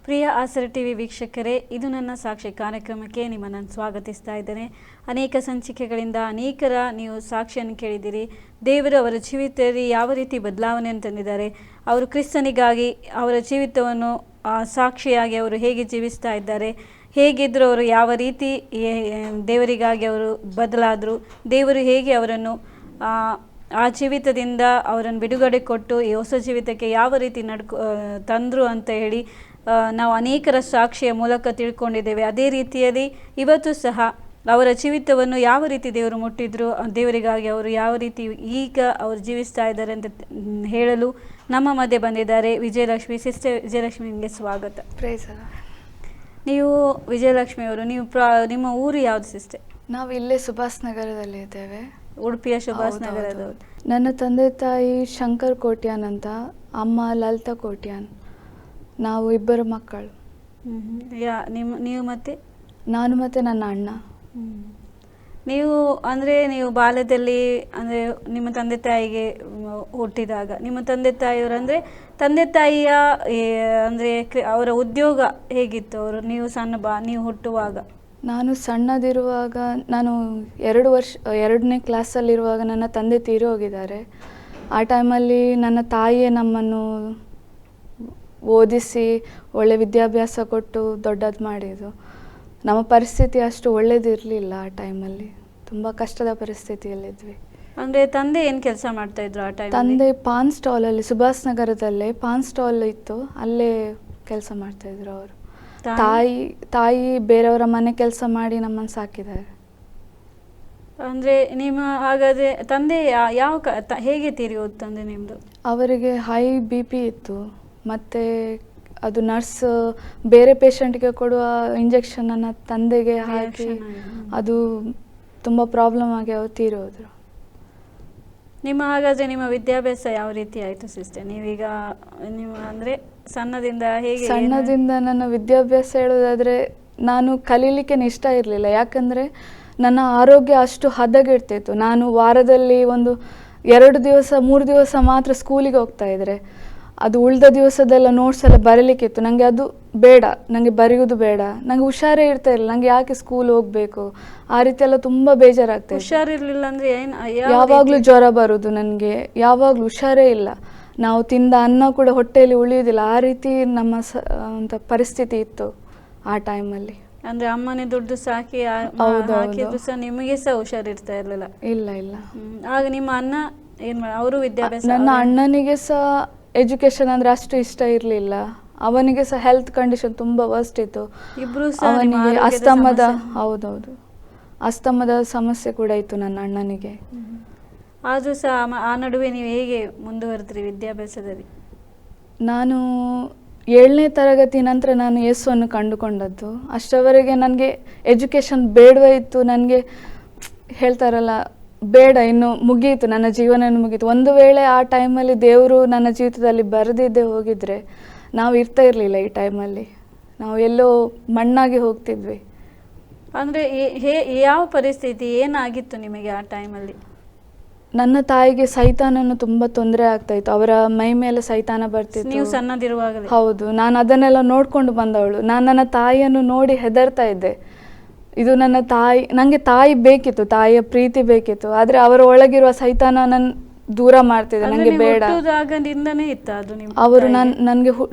ಪ್ರಿಯ ಆಸರೆ ಟಿವಿ ವೀಕ್ಷಕರೇ, ಇದು ನನ್ನ ಸಾಕ್ಷಿ ಕಾರ್ಯಕ್ರಮಕ್ಕೆ ನಿಮ್ಮನ್ನು ಸ್ವಾಗತಿಸ್ತಾ ಇದ್ದೇನೆ. ಅನೇಕ ಸಂಚಿಕೆಗಳಿಂದ ಅನೇಕರ ನೀವು ಸಾಕ್ಷಿಯನ್ನು ಕೇಳಿದ್ದೀರಿ. ದೇವರು ಅವರ ಜೀವಿತದಲ್ಲಿ ಯಾವ ರೀತಿ ಬದಲಾವಣೆಯನ್ನು ತಂದಿದ್ದಾರೆ, ಅವರು ಕ್ರಿಸ್ತನಿಗಾಗಿ ಅವರ ಜೀವಿತವನ್ನು ಸಾಕ್ಷಿಯಾಗಿ ಅವರು ಹೇಗೆ ಜೀವಿಸ್ತಾ ಇದ್ದಾರೆ, ಹೇಗಿದ್ದರೂ ಅವರು ಯಾವ ರೀತಿ ದೇವರಿಗಾಗಿ ಅವರು ಬದಲಾದರು, ದೇವರು ಹೇಗೆ ಅವರನ್ನು ಆ ಜೀವಿತದಿಂದ ಅವರನ್ನು ಬಿಡುಗಡೆ ಕೊಟ್ಟು ಈ ಹೊಸ ಜೀವಿತಕ್ಕೆ ಯಾವ ರೀತಿ ತಂದರು ಅಂತ ಹೇಳಿ ನಾವು ಅನೇಕರ ಸಾಕ್ಷಿಯ ಮೂಲಕ ತಿಳ್ಕೊಂಡಿದ್ದೇವೆ. ಅದೇ ರೀತಿಯಲ್ಲಿ ಇವತ್ತು ಸಹ ಅವರ ಜೀವಿತವನ್ನು ಯಾವ ರೀತಿ ದೇವರು ಮುಟ್ಟಿದ್ರು, ದೇವರಿಗಾಗಿ ಅವರು ಯಾವ ರೀತಿ ಈಗ ಅವರು ಜೀವಿಸ್ತಾ ಇದ್ದಾರೆ ಅಂತ ಹೇಳಲು ನಮ್ಮ ಮಧ್ಯೆ ಬಂದಿದ್ದಾರೆ ವಿಜಯಲಕ್ಷ್ಮಿ. ಸಿಸ್ಟರ್ ವಿಜಯಲಕ್ಷ್ಮಿ, ನಿಮಗೆ ಸ್ವಾಗತ. ನೀವು ವಿಜಯಲಕ್ಷ್ಮಿ ಅವರು, ನೀವು ನಿಮ್ಮ ಊರು ಯಾವುದು ಸಿಸ್ಟರ್? ನಾವು ಇಲ್ಲೇ ಸುಭಾಷ್ ನಗರದಲ್ಲಿ ಇದ್ದೇವೆ, ಉಡುಪಿಯ ಸುಭಾಷ್ ನಗರದವರು. ನನ್ನ ತಂದೆ ತಾಯಿ ಶಂಕರ್ ಕೋಟ್ಯಾನ್ ಅಂತ, ಅಮ್ಮ ಲಲಿತಾ ಕೋಟ್ಯಾನ್. ನಾವು ಇಬ್ಬರು ಮಕ್ಕಳು. ನೀವು ಮತ್ತೆ? ನಾನು ಮತ್ತು ನನ್ನ ಅಣ್ಣ. ನೀವು ಅಂದರೆ ನೀವು ಬಾಲ್ಯದಲ್ಲಿ ಅಂದರೆ ನಿಮ್ಮ ತಂದೆ ತಾಯಿಗೆ ಹುಟ್ಟಿದಾಗ ನಿಮ್ಮ ತಂದೆ ತಾಯಿಯವರು ಅಂದರೆ ತಂದೆ ತಾಯಿಯ ಅಂದರೆ ಅವರ ಉದ್ಯೋಗ ಹೇಗಿತ್ತು? ಅವರು ನೀವು ನೀವು ಹುಟ್ಟುವಾಗ? ನಾನು ಸಣ್ಣದಿರುವಾಗ, ನಾನು 2ನೇ ಕ್ಲಾಸಲ್ಲಿರುವಾಗ ನನ್ನ ತಂದೆ ತೀರಿ ಹೋಗಿದ್ದಾರೆ. ಆ ಟೈಮಲ್ಲಿ ನನ್ನ ತಾಯಿಯೇ ನಮ್ಮನ್ನು ಓದಿಸಿ ಒಳ್ಳೆ ವಿದ್ಯಾಭ್ಯಾಸ ಕೊಟ್ಟು ದೊಡ್ಡದು ಮಾಡಿದ್ದು. ನಮ್ಮ ಪರಿಸ್ಥಿತಿ ಅಷ್ಟು ಒಳ್ಳೇದಿರಲಿಲ್ಲ. ಆ ಟೈಮಲ್ಲಿ ತುಂಬ ಕಷ್ಟದ ಪರಿಸ್ಥಿತಿಯಲ್ಲಿದ್ವಿ. ಅಂದರೆ ತಂದೆ ಏನು ಕೆಲಸ ಮಾಡ್ತಾಯಿದ್ರು ಆ ಟೈಮ್? ತಂದೆ ಪಾನ್ ಸ್ಟಾಲಲ್ಲಿ, ಸುಭಾಷ್ ನಗರದಲ್ಲೇ ಪಾನ್ ಸ್ಟಾಲ್ ಇತ್ತು, ಅಲ್ಲೇ ಕೆಲಸ ಮಾಡ್ತಾಯಿದ್ರು ಅವರು. ತಾಯಿ ಬೇರೆಯವರ ಮನೆ ಕೆಲಸ ಮಾಡಿ ನಮ್ಮನ್ನು ಸಾಕಿದ್ದಾರೆ. ಅಂದರೆ ನಿಮ್ಮ ಹಾಗಾದರೆ ತಂದೆ ಹೇಗೆ ತೀರಿ ಹೋದ ತಂದೆ ನಿಮ್ಮದು? ಅವರಿಗೆ ಹೈ BP ಇತ್ತು, ಮತ್ತು ಅದು ನರ್ಸ್ ಬೇರೆ ಪೇಷಂಟ್ಗೆ ಕೊಡುವ ಇಂಜೆಕ್ಷನನ್ನು ತಂದೆಗೆ ಹಾಕಿ ಅದು ತುಂಬ ಪ್ರಾಬ್ಲಮ್ ಆಗಿ ಅವರು ತೀರಿ ಹೋದರು. ಹಾಗಾದರೆ ನಿಮ್ಮ ವಿದ್ಯಾಭ್ಯಾಸ ಯಾವ ರೀತಿ ಆಯಿತು ಸಿಸ್ಟರ್? ನೀವೀಗ ನೀವು ಅಂದರೆ ಸಣ್ಣದಿಂದ ನನ್ನ ವಿದ್ಯಾಭ್ಯಾಸ ಹೇಳೋದಾದರೆ, ನಾನು ಕಲೀಲಿಕ್ಕೆ ಇಷ್ಟ ಇರಲಿಲ್ಲ. ಯಾಕಂದರೆ ನನ್ನ ಆರೋಗ್ಯ ಅಷ್ಟು ಹದಗೆಡ್ತಿತ್ತು. ನಾನು ವಾರದಲ್ಲಿ 2 ದಿವಸ 3 ದಿವಸ ಮಾತ್ರ ಸ್ಕೂಲಿಗೆ ಹೋಗ್ತಾಯಿದ್ರೆ, ಅದು ಉಳಿದ ದಿವಸದೆಲ್ಲ ನೋಟ್ಸ್ ಎಲ್ಲ ಬರೀಲಿಕ್ಕಿತ್ತು. ನನಗೆ ಅದು ಬೇಡ, ನನಗೆ ಬರೆಯೋದು ಬೇಡ, ನನಗೆ ಹುಷಾರೇ ಇರ್ತಾ ಇಲ್ಲ. ನನಗೆ ಯಾಕೆ ಸ್ಕೂಲ್ ಹೋಗಬೇಕು, ಆ ರೀತಿ ಎಲ್ಲ ತುಂಬ ಬೇಜಾರಾಗ್ತದೆ. ಹುಷಾರಿರಲಿಲ್ಲ ಅಂದರೆ ಯಾವಾಗಲೂ ಜ್ವರ ಬರೋದು, ನನಗೆ ಯಾವಾಗಲೂ ಹುಷಾರೇ ಇಲ್ಲ. ನಾವು ತಿಂದ ಅನ್ನ ಕೂಡ ಹೊಟ್ಟೆಯಲ್ಲಿ ಉಳಿಯೋದಿಲ್ಲ. ಆ ರೀತಿ ನಮ್ಮ ಪರಿಸ್ಥಿತಿ ಇತ್ತು ಆ ಟೈಮಲ್ಲಿ. ಅಂದರೆ ಅಮ್ಮನೇ ದುಡ್ಡು ಸಾಕಿ ಹಾಕಿದ್ರು ಸಹ ನಿಮಗೆ ಸಹ ಹುಷಾರಿರ್ತಾ ಇರಲಿಲ್ಲ? ಇಲ್ಲ. ಆಗ ನಿಮ್ಮ ಅಣ್ಣ ಅವರು ವಿದ್ಯಾಭ್ಯಾಸ? ನನ್ನ ಅಣ್ಣನಿಗೆ ಸಹ ಎಜುಕೇಶನ್ ಅಂದರೆ ಅಷ್ಟು ಇಷ್ಟ ಇರಲಿಲ್ಲ. ಅವನಿಗೆ ಸಹ ಹೆಲ್ತ್ ಕಂಡೀಷನ್ ತುಂಬ ವರ್ಸ್ಟ್ ಇತ್ತು. ಅವನಿಗೆ ಅಸ್ತಮದ ಸಮಸ್ಯೆ ಕೂಡ ಇತ್ತು ನನ್ನ ಅಣ್ಣನಿಗೆ. ಆದರೂ ಸಹ ಆ ನಡುವೆ ನೀವು ಹೇಗೆ ಮುಂದುವರೆದ್ರಿ ವಿದ್ಯಾಭ್ಯಾಸದಲ್ಲಿ? ನಾನು 7ನೇ ತರಗತಿ ನಂತರ ನಾನು ಯೇಸುವನ್ನು ಕಂಡುಕೊಂಡದ್ದು. ಅಷ್ಟರವರೆಗೆ ನನಗೆ ಎಜುಕೇಷನ್ ಬೇಡವೇ ಇತ್ತು. ನನಗೆ ಹೇಳ್ತಾರಲ್ಲ, ಬೇಡ, ಇನ್ನು ಮುಗಿಯಿತು, ನನ್ನ ಜೀವನ ಮುಗೀತು. ಒಂದು ವೇಳೆ ಆ ಟೈಮಲ್ಲಿ ದೇವರು ನನ್ನ ಜೀವಿತದಲ್ಲಿ ಬರೆದಿದ್ದೇ ಹೋಗಿದ್ರೆ ನಾವು ಇರ್ತಾ ಇರಲಿಲ್ಲ. ಈ ಟೈಮಲ್ಲಿ ನಾವು ಎಲ್ಲೋ ಮಣ್ಣಾಗಿ ಹೋಗ್ತಿದ್ವಿ. ಅಂದರೆ ಯಾವ ಪರಿಸ್ಥಿತಿ ಏನಾಗಿತ್ತು ನಿಮಗೆ ಆ ಟೈಮಲ್ಲಿ? ನನ್ನ ತಾಯಿಗೆ ಸೈತಾನನ್ನು ತುಂಬ ತೊಂದರೆ ಆಗ್ತಾಯಿತ್ತು. ಅವರ ಮೈ ಮೇಲೆ ಸೈತಾನ ಬರ್ತಿತ್ತು. ನೀವು ಸಣ್ಣದಿರುವಾಗ? ಹೌದು, ನಾನು ಅದನ್ನೆಲ್ಲ ನೋಡ್ಕೊಂಡು ಬಂದವಳು. ನಾನು ನನ್ನ ತಾಯಿಯನ್ನು ನೋಡಿ ಹೆದರ್ತಾ ಇದ್ದೆ. ಇದು ನನ್ನ ತಾಯಿ, ನನಗೆ ತಾಯಿ ಬೇಕಿತ್ತು, ತಾಯಿಯ ಪ್ರೀತಿ ಬೇಕಿತ್ತು. ಆದರೆ ಅವರ ಒಳಗಿರುವ ಸೈತಾನ ನನ್ನ ದೂರ ಮಾಡ್ತಿದ್ದೆ. ನನಗೆ ಬೇಡ. ಅವರು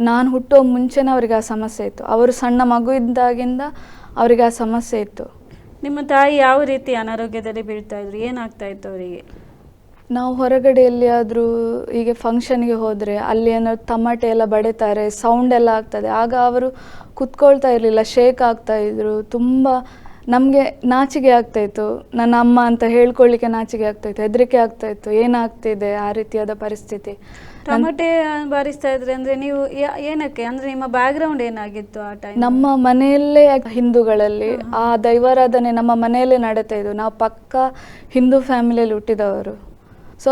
ನಾನು ಹುಟ್ಟುವ ಮುಂಚೆನೇ ಅವರಿಗೆ ಆ ಸಮಸ್ಯೆ ಇತ್ತು. ಅವರು ಸಣ್ಣ ಮಗು ಇದ್ದಾಗಿಂದ ಅವರಿಗೆ ಆ ಸಮಸ್ಯೆ ಇತ್ತು. ನಿಮ್ಮ ತಾಯಿ ಯಾವ ರೀತಿ ಅನಾರೋಗ್ಯದಲ್ಲಿ ಬೀಳ್ತಾ ಇದ್ರು? ಏನಾಗ್ತಾ ಇತ್ತು ಅವರಿಗೆ? ನಾವು ಹೊರಗಡೆ ಎಲ್ಲಿಯಾದರೂ ಹೀಗೆ ಫಂಕ್ಷನ್ಗೆ ಹೋದರೆ ಅಲ್ಲಿ ಏನಾದ್ರು ತಮಾಟೆ ಎಲ್ಲ ಬಡಿತಾರೆ, ಸೌಂಡ್ ಎಲ್ಲ ಆಗ್ತದೆ. ಆಗ ಅವರು ಕುತ್ಕೊಳ್ತಾ ಇರಲಿಲ್ಲ, ಶೇಕ್ ಆಗ್ತಾಯಿದ್ರು. ತುಂಬ ನಮಗೆ ನಾಚಿಕೆ ಆಗ್ತಾಯಿತ್ತು. ನನ್ನ ಅಮ್ಮ ಅಂತ ಹೇಳ್ಕೊಳ್ಳಿಕ್ಕೆ ನಾಚಿಕೆ ಆಗ್ತಾಯಿತ್ತು, ಹೆದರಿಕೆ ಆಗ್ತಾಯಿತ್ತು. ಏನಾಗ್ತಿದೆ ಆ ರೀತಿಯಾದ ಪರಿಸ್ಥಿತಿ. ಟಮಾಟೆ ಬಾರಿಸ್ತಾ ಇದ್ರೆ ಅಂದರೆ ನೀವು ಏನಕ್ಕೆ, ಅಂದರೆ ನಿಮ್ಮ ಬ್ಯಾಕ್ಗ್ರೌಂಡ್ ಏನಾಗಿತ್ತು ಆ ಟೈಮ್? ನಮ್ಮ ಮನೆಯಲ್ಲೇ ಹಿಂದೂಗಳಲ್ಲಿ ಆ ದೈವಾರಾಧನೆ ನಮ್ಮ ಮನೆಯಲ್ಲೇ ನಡೀತಾ ಇದ್ದು. ನಾವು ಪಕ್ಕ ಹಿಂದೂ ಫ್ಯಾಮಿಲಿಯಲ್ಲಿ ಹುಟ್ಟಿದವರು. ಸೊ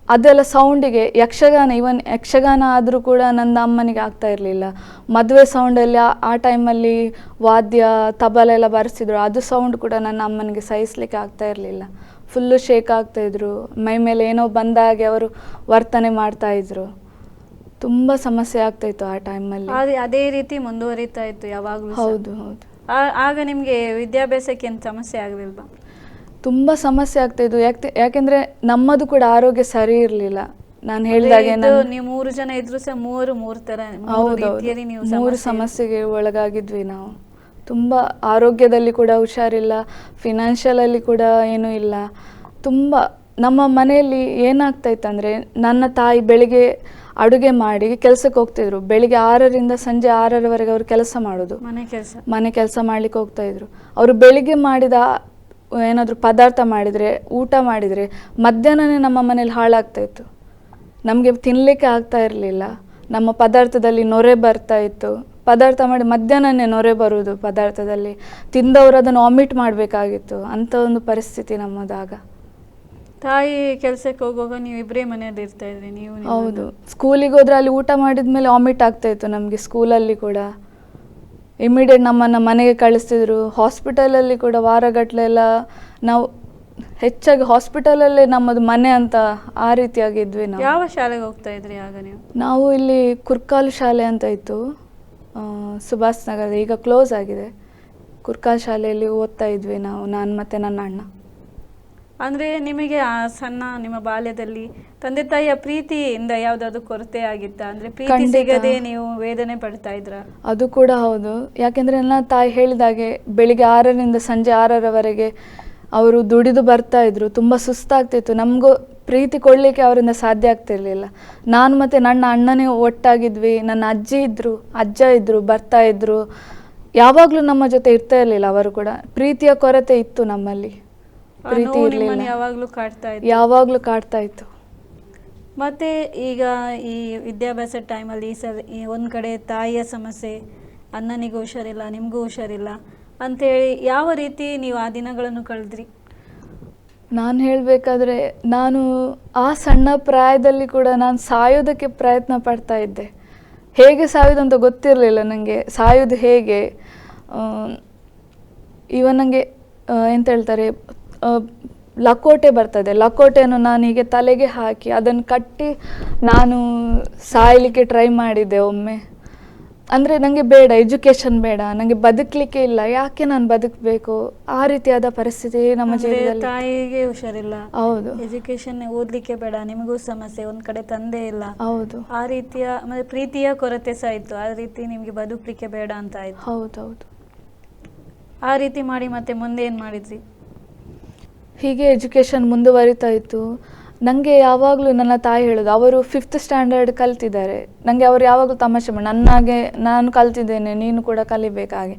ಅದೆಲ್ಲ ಸೌಂಡಿಗೆ ಯಕ್ಷಗಾನ ಆದರೂ ಕೂಡ ನನ್ನ ಅಮ್ಮನಿಗೆ ಆಗ್ತಾ ಇರಲಿಲ್ಲ. ಮದುವೆ ಸೌಂಡಲ್ಲಿ ಆ ಟೈಮಲ್ಲಿ ವಾದ್ಯ ತಬಲ ಎಲ್ಲ ಬಾರಿಸ್ತಿದ್ರು, ಅದು ಸೌಂಡ್ ಕೂಡ ನನ್ನ ಅಮ್ಮನಿಗೆ ಸಹಿಸಲಿಕ್ಕೆ ಆಗ್ತಾ ಇರಲಿಲ್ಲ. ಫುಲ್ಲು ಶೇಕ್ ಆಗ್ತಾಯಿದ್ರು, ಮೈ ಮೇಲೆ ಏನೋ ಬಂದಾಗೆ ಅವರು ವರ್ತನೆ ಮಾಡ್ತಾಯಿದ್ರು. ತುಂಬ ಸಮಸ್ಯೆ ಆಗ್ತಾಯಿತ್ತು ಆ ಟೈಮಲ್ಲಿ. ಅದೇ ರೀತಿ ಮುಂದುವರಿತಾ ಇತ್ತು ಯಾವಾಗಲೂ? ಹೌದು ಹೌದು. ಆಗ ನಿಮಗೆ ವಿದ್ಯಾಭ್ಯಾಸಕ್ಕೆ ಏನು ಸಮಸ್ಯೆ ಆಗಲಿಲ್ವಾ? ತುಂಬ ಸಮಸ್ಯೆ ಆಗ್ತಾಯಿದ್ದು. ಯಾಕೆಂದರೆ ನಮ್ಮದು ಕೂಡ ಆರೋಗ್ಯ ಸರಿ ಇರಲಿಲ್ಲ. ನಾನು ಹೇಳಿದಾಗೆ ನೀವು 3 ಜನ ಇದ್ರು ಸಹ ಮೂರು ಥರ ಹೌದೌದು 3 ಸಮಸ್ಯೆಗೆ ಒಳಗಾಗಿದ್ವಿ ನಾವು. ತುಂಬ ಆರೋಗ್ಯದಲ್ಲಿ ಕೂಡ ಹುಷಾರಿಲ್ಲ, ಫಿನಾನ್ಷಿಯಲಲ್ಲಿ ಕೂಡ ಏನೂ ಇಲ್ಲ. ತುಂಬ ನಮ್ಮ ಮನೆಯಲ್ಲಿ ಏನಾಗ್ತಾಯಿತ್ತಂದರೆ, ನನ್ನ ತಾಯಿ ಬೆಳಿಗ್ಗೆ ಅಡುಗೆ ಮಾಡಿ ಕೆಲಸಕ್ಕೆ ಹೋಗ್ತಿದ್ರು. ಬೆಳಿಗ್ಗೆ 6ರಿಂದ ಸಂಜೆ 6ರವರೆಗೆ ಅವರು ಕೆಲಸ ಮಾಡೋದು, ಮನೆ ಕೆಲಸ ಮಾಡ್ಲಿಕ್ಕೆ ಹೋಗ್ತಾಯಿದ್ರು. ಅವರು ಬೆಳಿಗ್ಗೆ ಮಾಡಿದ ಏನಾದರೂ ಪದಾರ್ಥ ಮಾಡಿದರೆ, ಊಟ ಮಾಡಿದರೆ ಮಧ್ಯಾಹ್ನನೇ ನಮ್ಮ ಮನೇಲಿ ಹಾಳಾಗ್ತಾಯಿತ್ತು. ನಮಗೆ ತಿನ್ನಲಿಕ್ಕೆ ಆಗ್ತಾ ಇರಲಿಲ್ಲ. ನಮ್ಮ ಪದಾರ್ಥದಲ್ಲಿ ನೊರೆ ಬರ್ತಾ ಇತ್ತು. ಪದಾರ್ಥ ಮಾಡಿ ಮಧ್ಯಾಹ್ನನೇ ನೊರೆ ಬರುವುದು ಪದಾರ್ಥದಲ್ಲಿ. ತಿಂದವರು ಅದನ್ನು ವಾಮಿಟ್ ಮಾಡಬೇಕಾಗಿತ್ತು. ಅಂಥ ಒಂದು ಪರಿಸ್ಥಿತಿ ನಮ್ಮದಾಗ. ತಾಯಿ ಕೆಲಸಕ್ಕೆ ಹೋಗುವಾಗ ನೀವು ಇಬ್ಬರೇ ಮನೆಯಲ್ಲಿ ಇರ್ತಾ ಇದ್ರಿ? ನೀವು? ಹೌದು. ಸ್ಕೂಲಿಗೆ ಹೋದ್ರೆ ಅಲ್ಲಿ ಊಟ ಮಾಡಿದ ಮೇಲೆ ವಾಮಿಟ್ ಆಗ್ತಾಯಿತ್ತು ನಮಗೆ. ಸ್ಕೂಲಲ್ಲಿ ಕೂಡ ಇಮಿಡಿಯೇಟ್ ನಮ್ಮನ್ನು ಮನೆಗೆ ಕಳಿಸ್ತಿದ್ರು. ಹಾಸ್ಪಿಟಲಲ್ಲಿ ಕೂಡ ವಾರಗಟ್ಟಲೆಲ್ಲ ನಾವು ಹೆಚ್ಚಾಗಿ ಹಾಸ್ಪಿಟಲಲ್ಲೇ ನಮ್ಮದು ಮನೆ ಅಂತ ಆ ರೀತಿಯಾಗಿದ್ವಿ ನಾವು. ಯಾವ ಶಾಲೆಗೆ ಹೋಗ್ತಾ ಇದ್ರಿ ಆಗ ನೀವು? ನಾವು ಇಲ್ಲಿ ಕುರ್ಕಾಲ್ ಶಾಲೆ ಅಂತ ಇತ್ತು, ಸುಭಾಷ್ ನಗರದ, ಈಗ ಕ್ಲೋಸ್ ಆಗಿದೆ. ಕುರ್ಕಾಲ್ ಶಾಲೆಯಲ್ಲಿ ಓದ್ತಾ ಇದ್ವಿ ನಾವು, ನಾನು ಮತ್ತು ನನ್ನ ಅಣ್ಣ. ಅಂದರೆ ನಿಮಗೆ ಆ ನಿಮ್ಮ ಬಾಲ್ಯದಲ್ಲಿ ತಂದೆ ತಾಯಿಯ ಪ್ರೀತಿಯಿಂದ ಯಾವುದಾದ್ರು ಕೊರತೆ ಆಗಿತ್ತಾ? ಅಂದರೆ ಪ್ರೀತಿ ಸಿಗದೆ ನೀವು ವೇದನೆ ಪಡ್ತಾ ಇದ್ರಾ? ಅದು ಕೂಡ ಹೌದು. ಯಾಕೆಂದರೆ ನನ್ನ ತಾಯಿ ಹೇಳಿದಾಗೆ ಬೆಳಿಗ್ಗೆ 6ರಿಂದ ಸಂಜೆ 6ರವರೆಗೆ ಅವರು ದುಡಿದು ಬರ್ತಾ ಇದ್ರು. ತುಂಬ ಸುಸ್ತಾಗ್ತಿತ್ತು. ನಮಗೂ ಪ್ರೀತಿ ಕೊಡಲಿಕ್ಕೆ ಅವರಿಂದ ಸಾಧ್ಯ ಆಗ್ತಿರ್ಲಿಲ್ಲ. ನಾನು ಮತ್ತು ನನ್ನ ಅಣ್ಣನೇ ಒಟ್ಟಾಗಿದ್ವಿ. ನನ್ನ ಅಜ್ಜಿ ಇದ್ದರು, ಅಜ್ಜ ಇದ್ದರು, ಬರ್ತಾ ಇದ್ದರು. ಯಾವಾಗಲೂ ನಮ್ಮ ಜೊತೆ ಇರ್ತಾ ಇರಲಿಲ್ಲ. ಅವರು ಕೂಡ ಪ್ರೀತಿಯ ಕೊರತೆ ಇತ್ತು ನಮ್ಮಲ್ಲಿ. ಪ್ರೀತಿ ಇರಲಿಲ್ಲ, ಯಾವಾಗಲೂ ಕಾಡ್ತಾ ಇತ್ತು. ಮತ್ತು ಈಗ ಈ ವಿದ್ಯಾಭ್ಯಾಸ ಟೈಮಲ್ಲಿ ಒಂದು ಕಡೆ ತಾಯಿಯ ಸಮಸ್ಯೆ, ಅಣ್ಣನಿಗೂ ಹುಷಾರಿಲ್ಲ, ನಿಮಗೂ ಹುಷಾರಿಲ್ಲ ಅಂಥೇಳಿ ಯಾವ ರೀತಿ ನೀವು ಆ ದಿನಗಳನ್ನು ಕಳೆದ್ರಿ? ನಾನು ಹೇಳಬೇಕಾದ್ರೆ, ನಾನು ಆ ಸಣ್ಣ ಪ್ರಾಯದಲ್ಲಿ ಕೂಡ ನಾನು ಸಾಯೋದಕ್ಕೆ ಪ್ರಯತ್ನ ಪಡ್ತಾ ಇದ್ದೆ. ಹೇಗೆ ಸಾಯೋದಂತ ಗೊತ್ತಿರಲಿಲ್ಲ ನನಗೆ. ಸಾಯೋದು ಹೇಗೆ, ಇವನ್ ನನಗೆ ಎಂತ ಹೇಳ್ತಾರೆ, ಲಕೋಟೆ ಬರ್ತದೆ, ಲಕೋಟೆಯನ್ನು ನಾನು ಹೀಗೆ ತಲೆಗೆ ಹಾಕಿ ಅದನ್ನು ಕಟ್ಟಿ ನಾನು ಸಾಯಲಿಕ್ಕೆ ಟ್ರೈ ಮಾಡಿದ್ದೆ ಒಮ್ಮೆ. ಅಂದರೆ ನನಗೆ ಬೇಡ, ಎಜುಕೇಷನ್ ಬೇಡ, ನನಗೆ ಬದುಕಲಿಕ್ಕೆ ಇಲ್ಲ, ಯಾಕೆ ನಾನು ಬದುಕಬೇಕು, ಆ ರೀತಿಯಾದ ಪರಿಸ್ಥಿತಿ ನಮ್ಮ ಜೀವನದಲ್ಲಿ. ತಾಯಿಗೆ ಹುಷಾರಿಲ್ಲ, ಹೌದು, ಎಜುಕೇಷನ್ ಓದಲಿಕ್ಕೆ ಬೇಡ, ನಿಮಗೂ ಸಮಸ್ಯೆ, ಒಂದು ಕಡೆ ತಂದೆ ಇಲ್ಲ, ಹೌದು, ಆ ರೀತಿಯ ಮತ್ತೆ ಪ್ರೀತಿಯ ಕೊರತೆ ಸಹ ಇತ್ತು. ಆ ರೀತಿ ನಿಮಗೆ ಬದುಕಲಿಕ್ಕೆ ಬೇಡ ಅಂತ ಆಯಿತು. ಹೌದೌದು. ಆ ರೀತಿ ಮಾಡಿ ಮತ್ತೆ ಮುಂದೆ ಏನು ಮಾಡಿದ್ರಿ? ಹೀಗೆ ಎಜುಕೇಷನ್ ಮುಂದುವರಿತಾ ಇತ್ತು. ನನಗೆ ಯಾವಾಗಲೂ ನನ್ನ ತಾಯಿ ಹೇಳೋದು, ಅವರು 5th ಸ್ಟ್ಯಾಂಡರ್ಡ್ ಕಲ್ತಿದ್ದಾರೆ. ನನಗೆ ಅವರು ಯಾವಾಗಲೂ ತಮಾಷೆ ಮಾಡಿ, ನನ್ನಾಗೆ ನಾನು ಕಲ್ತಿದ್ದೇನೆ, ನೀನು ಕೂಡ ಕಲಿಬೇಕಾಗಿ.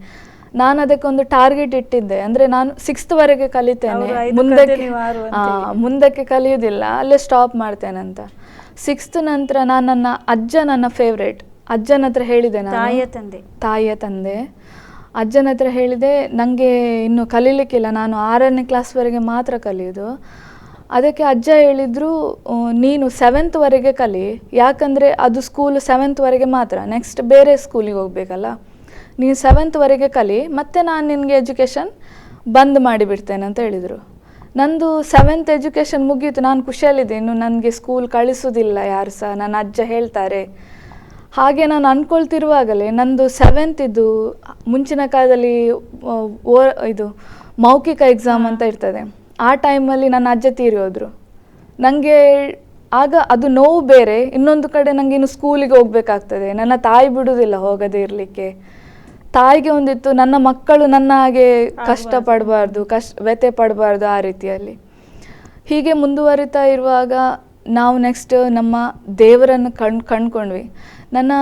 ನಾನು ಅದಕ್ಕೊಂದು ಟಾರ್ಗೆಟ್ ಇಟ್ಟಿದ್ದೆ. ಅಂದರೆ ನಾನು 6thವರೆಗೆ ಕಲಿತೇನೆ, ಮುಂದಕ್ಕೆ ಕಲಿಯೋದಿಲ್ಲ, ಅಲ್ಲೇ ಸ್ಟಾಪ್ ಮಾಡ್ತೇನೆ ಅಂತ. 6th ನಂತರ ನಾನು ನನ್ನ ಫೇವ್ರೇಟ್ ಅಜ್ಜನ ಹತ್ರ ಹೇಳಿದೆ. ನಾನು ತಾಯಿಯ ತಂದೆ ಅಜ್ಜನ ಹತ್ರ ಹೇಳಿದೆ, ನನಗೆ ಇನ್ನು ಕಲೀಲಿಕ್ಕಿಲ್ಲ, ನಾನು 6ನೇ ಕ್ಲಾಸ್ವರೆಗೆ ಮಾತ್ರ ಕಲಿಯೋದು. ಅದಕ್ಕೆ ಅಜ್ಜ ಹೇಳಿದರು, ನೀನು 7thವರೆಗೆ ಕಲಿ, ಯಾಕಂದರೆ ಅದು ಸ್ಕೂಲು 7thವರೆಗೆ ಮಾತ್ರ, ನೆಕ್ಸ್ಟ್ ಬೇರೆ ಸ್ಕೂಲಿಗೆ ಹೋಗಬೇಕಲ್ಲ, ನೀನು 7thವರೆಗೆ ಕಲಿ, ಮತ್ತು ನಾನು ನಿನಗೆ ಎಜುಕೇಷನ್ ಬಂದ್ ಮಾಡಿಬಿಡ್ತೇನೆ ಅಂತ ಹೇಳಿದರು. ನಂದು 7th ಎಜುಕೇಷನ್ ಮುಗೀತು, ನಾನು ಖುಷಿಯಲ್ಲಿದ್ದೆ, ಇನ್ನು ನನಗೆ ಸ್ಕೂಲ್ ಕಳಿಸೋದಿಲ್ಲ ಯಾರು ಸಹ, ನನ್ನ ಅಜ್ಜ ಹೇಳ್ತಾರೆ. ಹಾಗೆ ನಾನು ಅಂದ್ಕೊಳ್ತಿರುವಾಗಲೇ ನಂದು 7th ಮುಂಚಿನ ಕಾಲದಲ್ಲಿ ಇದು ಮೌಖಿಕ ಎಕ್ಸಾಮ್ ಅಂತ ಇರ್ತದೆ, ಆ ಟೈಮಲ್ಲಿ ನನ್ನ ಅಜ್ಜ ತೀರಿ ಹೋದರು. ನನಗೆ ಆಗ ಅದು ನೋವು ಬೇರೆ, ಇನ್ನೊಂದು ಕಡೆ ನನಗೆ ಇನ್ನು ಸ್ಕೂಲಿಗೆ ಹೋಗಬೇಕಾಗ್ತದೆ, ನನ್ನ ತಾಯಿ ಬಿಡುವುದಿಲ್ಲ ಹೋಗದೇ ಇರಲಿಕ್ಕೆ. ತಾಯಿಗೆ ಒಂದಿತ್ತು, ನನ್ನ ಮಕ್ಕಳು ನನ್ನ ಹಾಗೆ ಕಷ್ಟಪಡಬಾರ್ದು, ವ್ಯಥೆ ಪಡಬಾರ್ದು, ಆ ರೀತಿಯಲ್ಲಿ. ಹೀಗೆ ಮುಂದುವರಿತಾ ಇರುವಾಗ ನಾವು ನೆಕ್ಸ್ಟ್ ನಮ್ಮ ದೇವರನ್ನು ಕಂಡ್ಕೊಂಡ್ವಿ. ನನ್ನ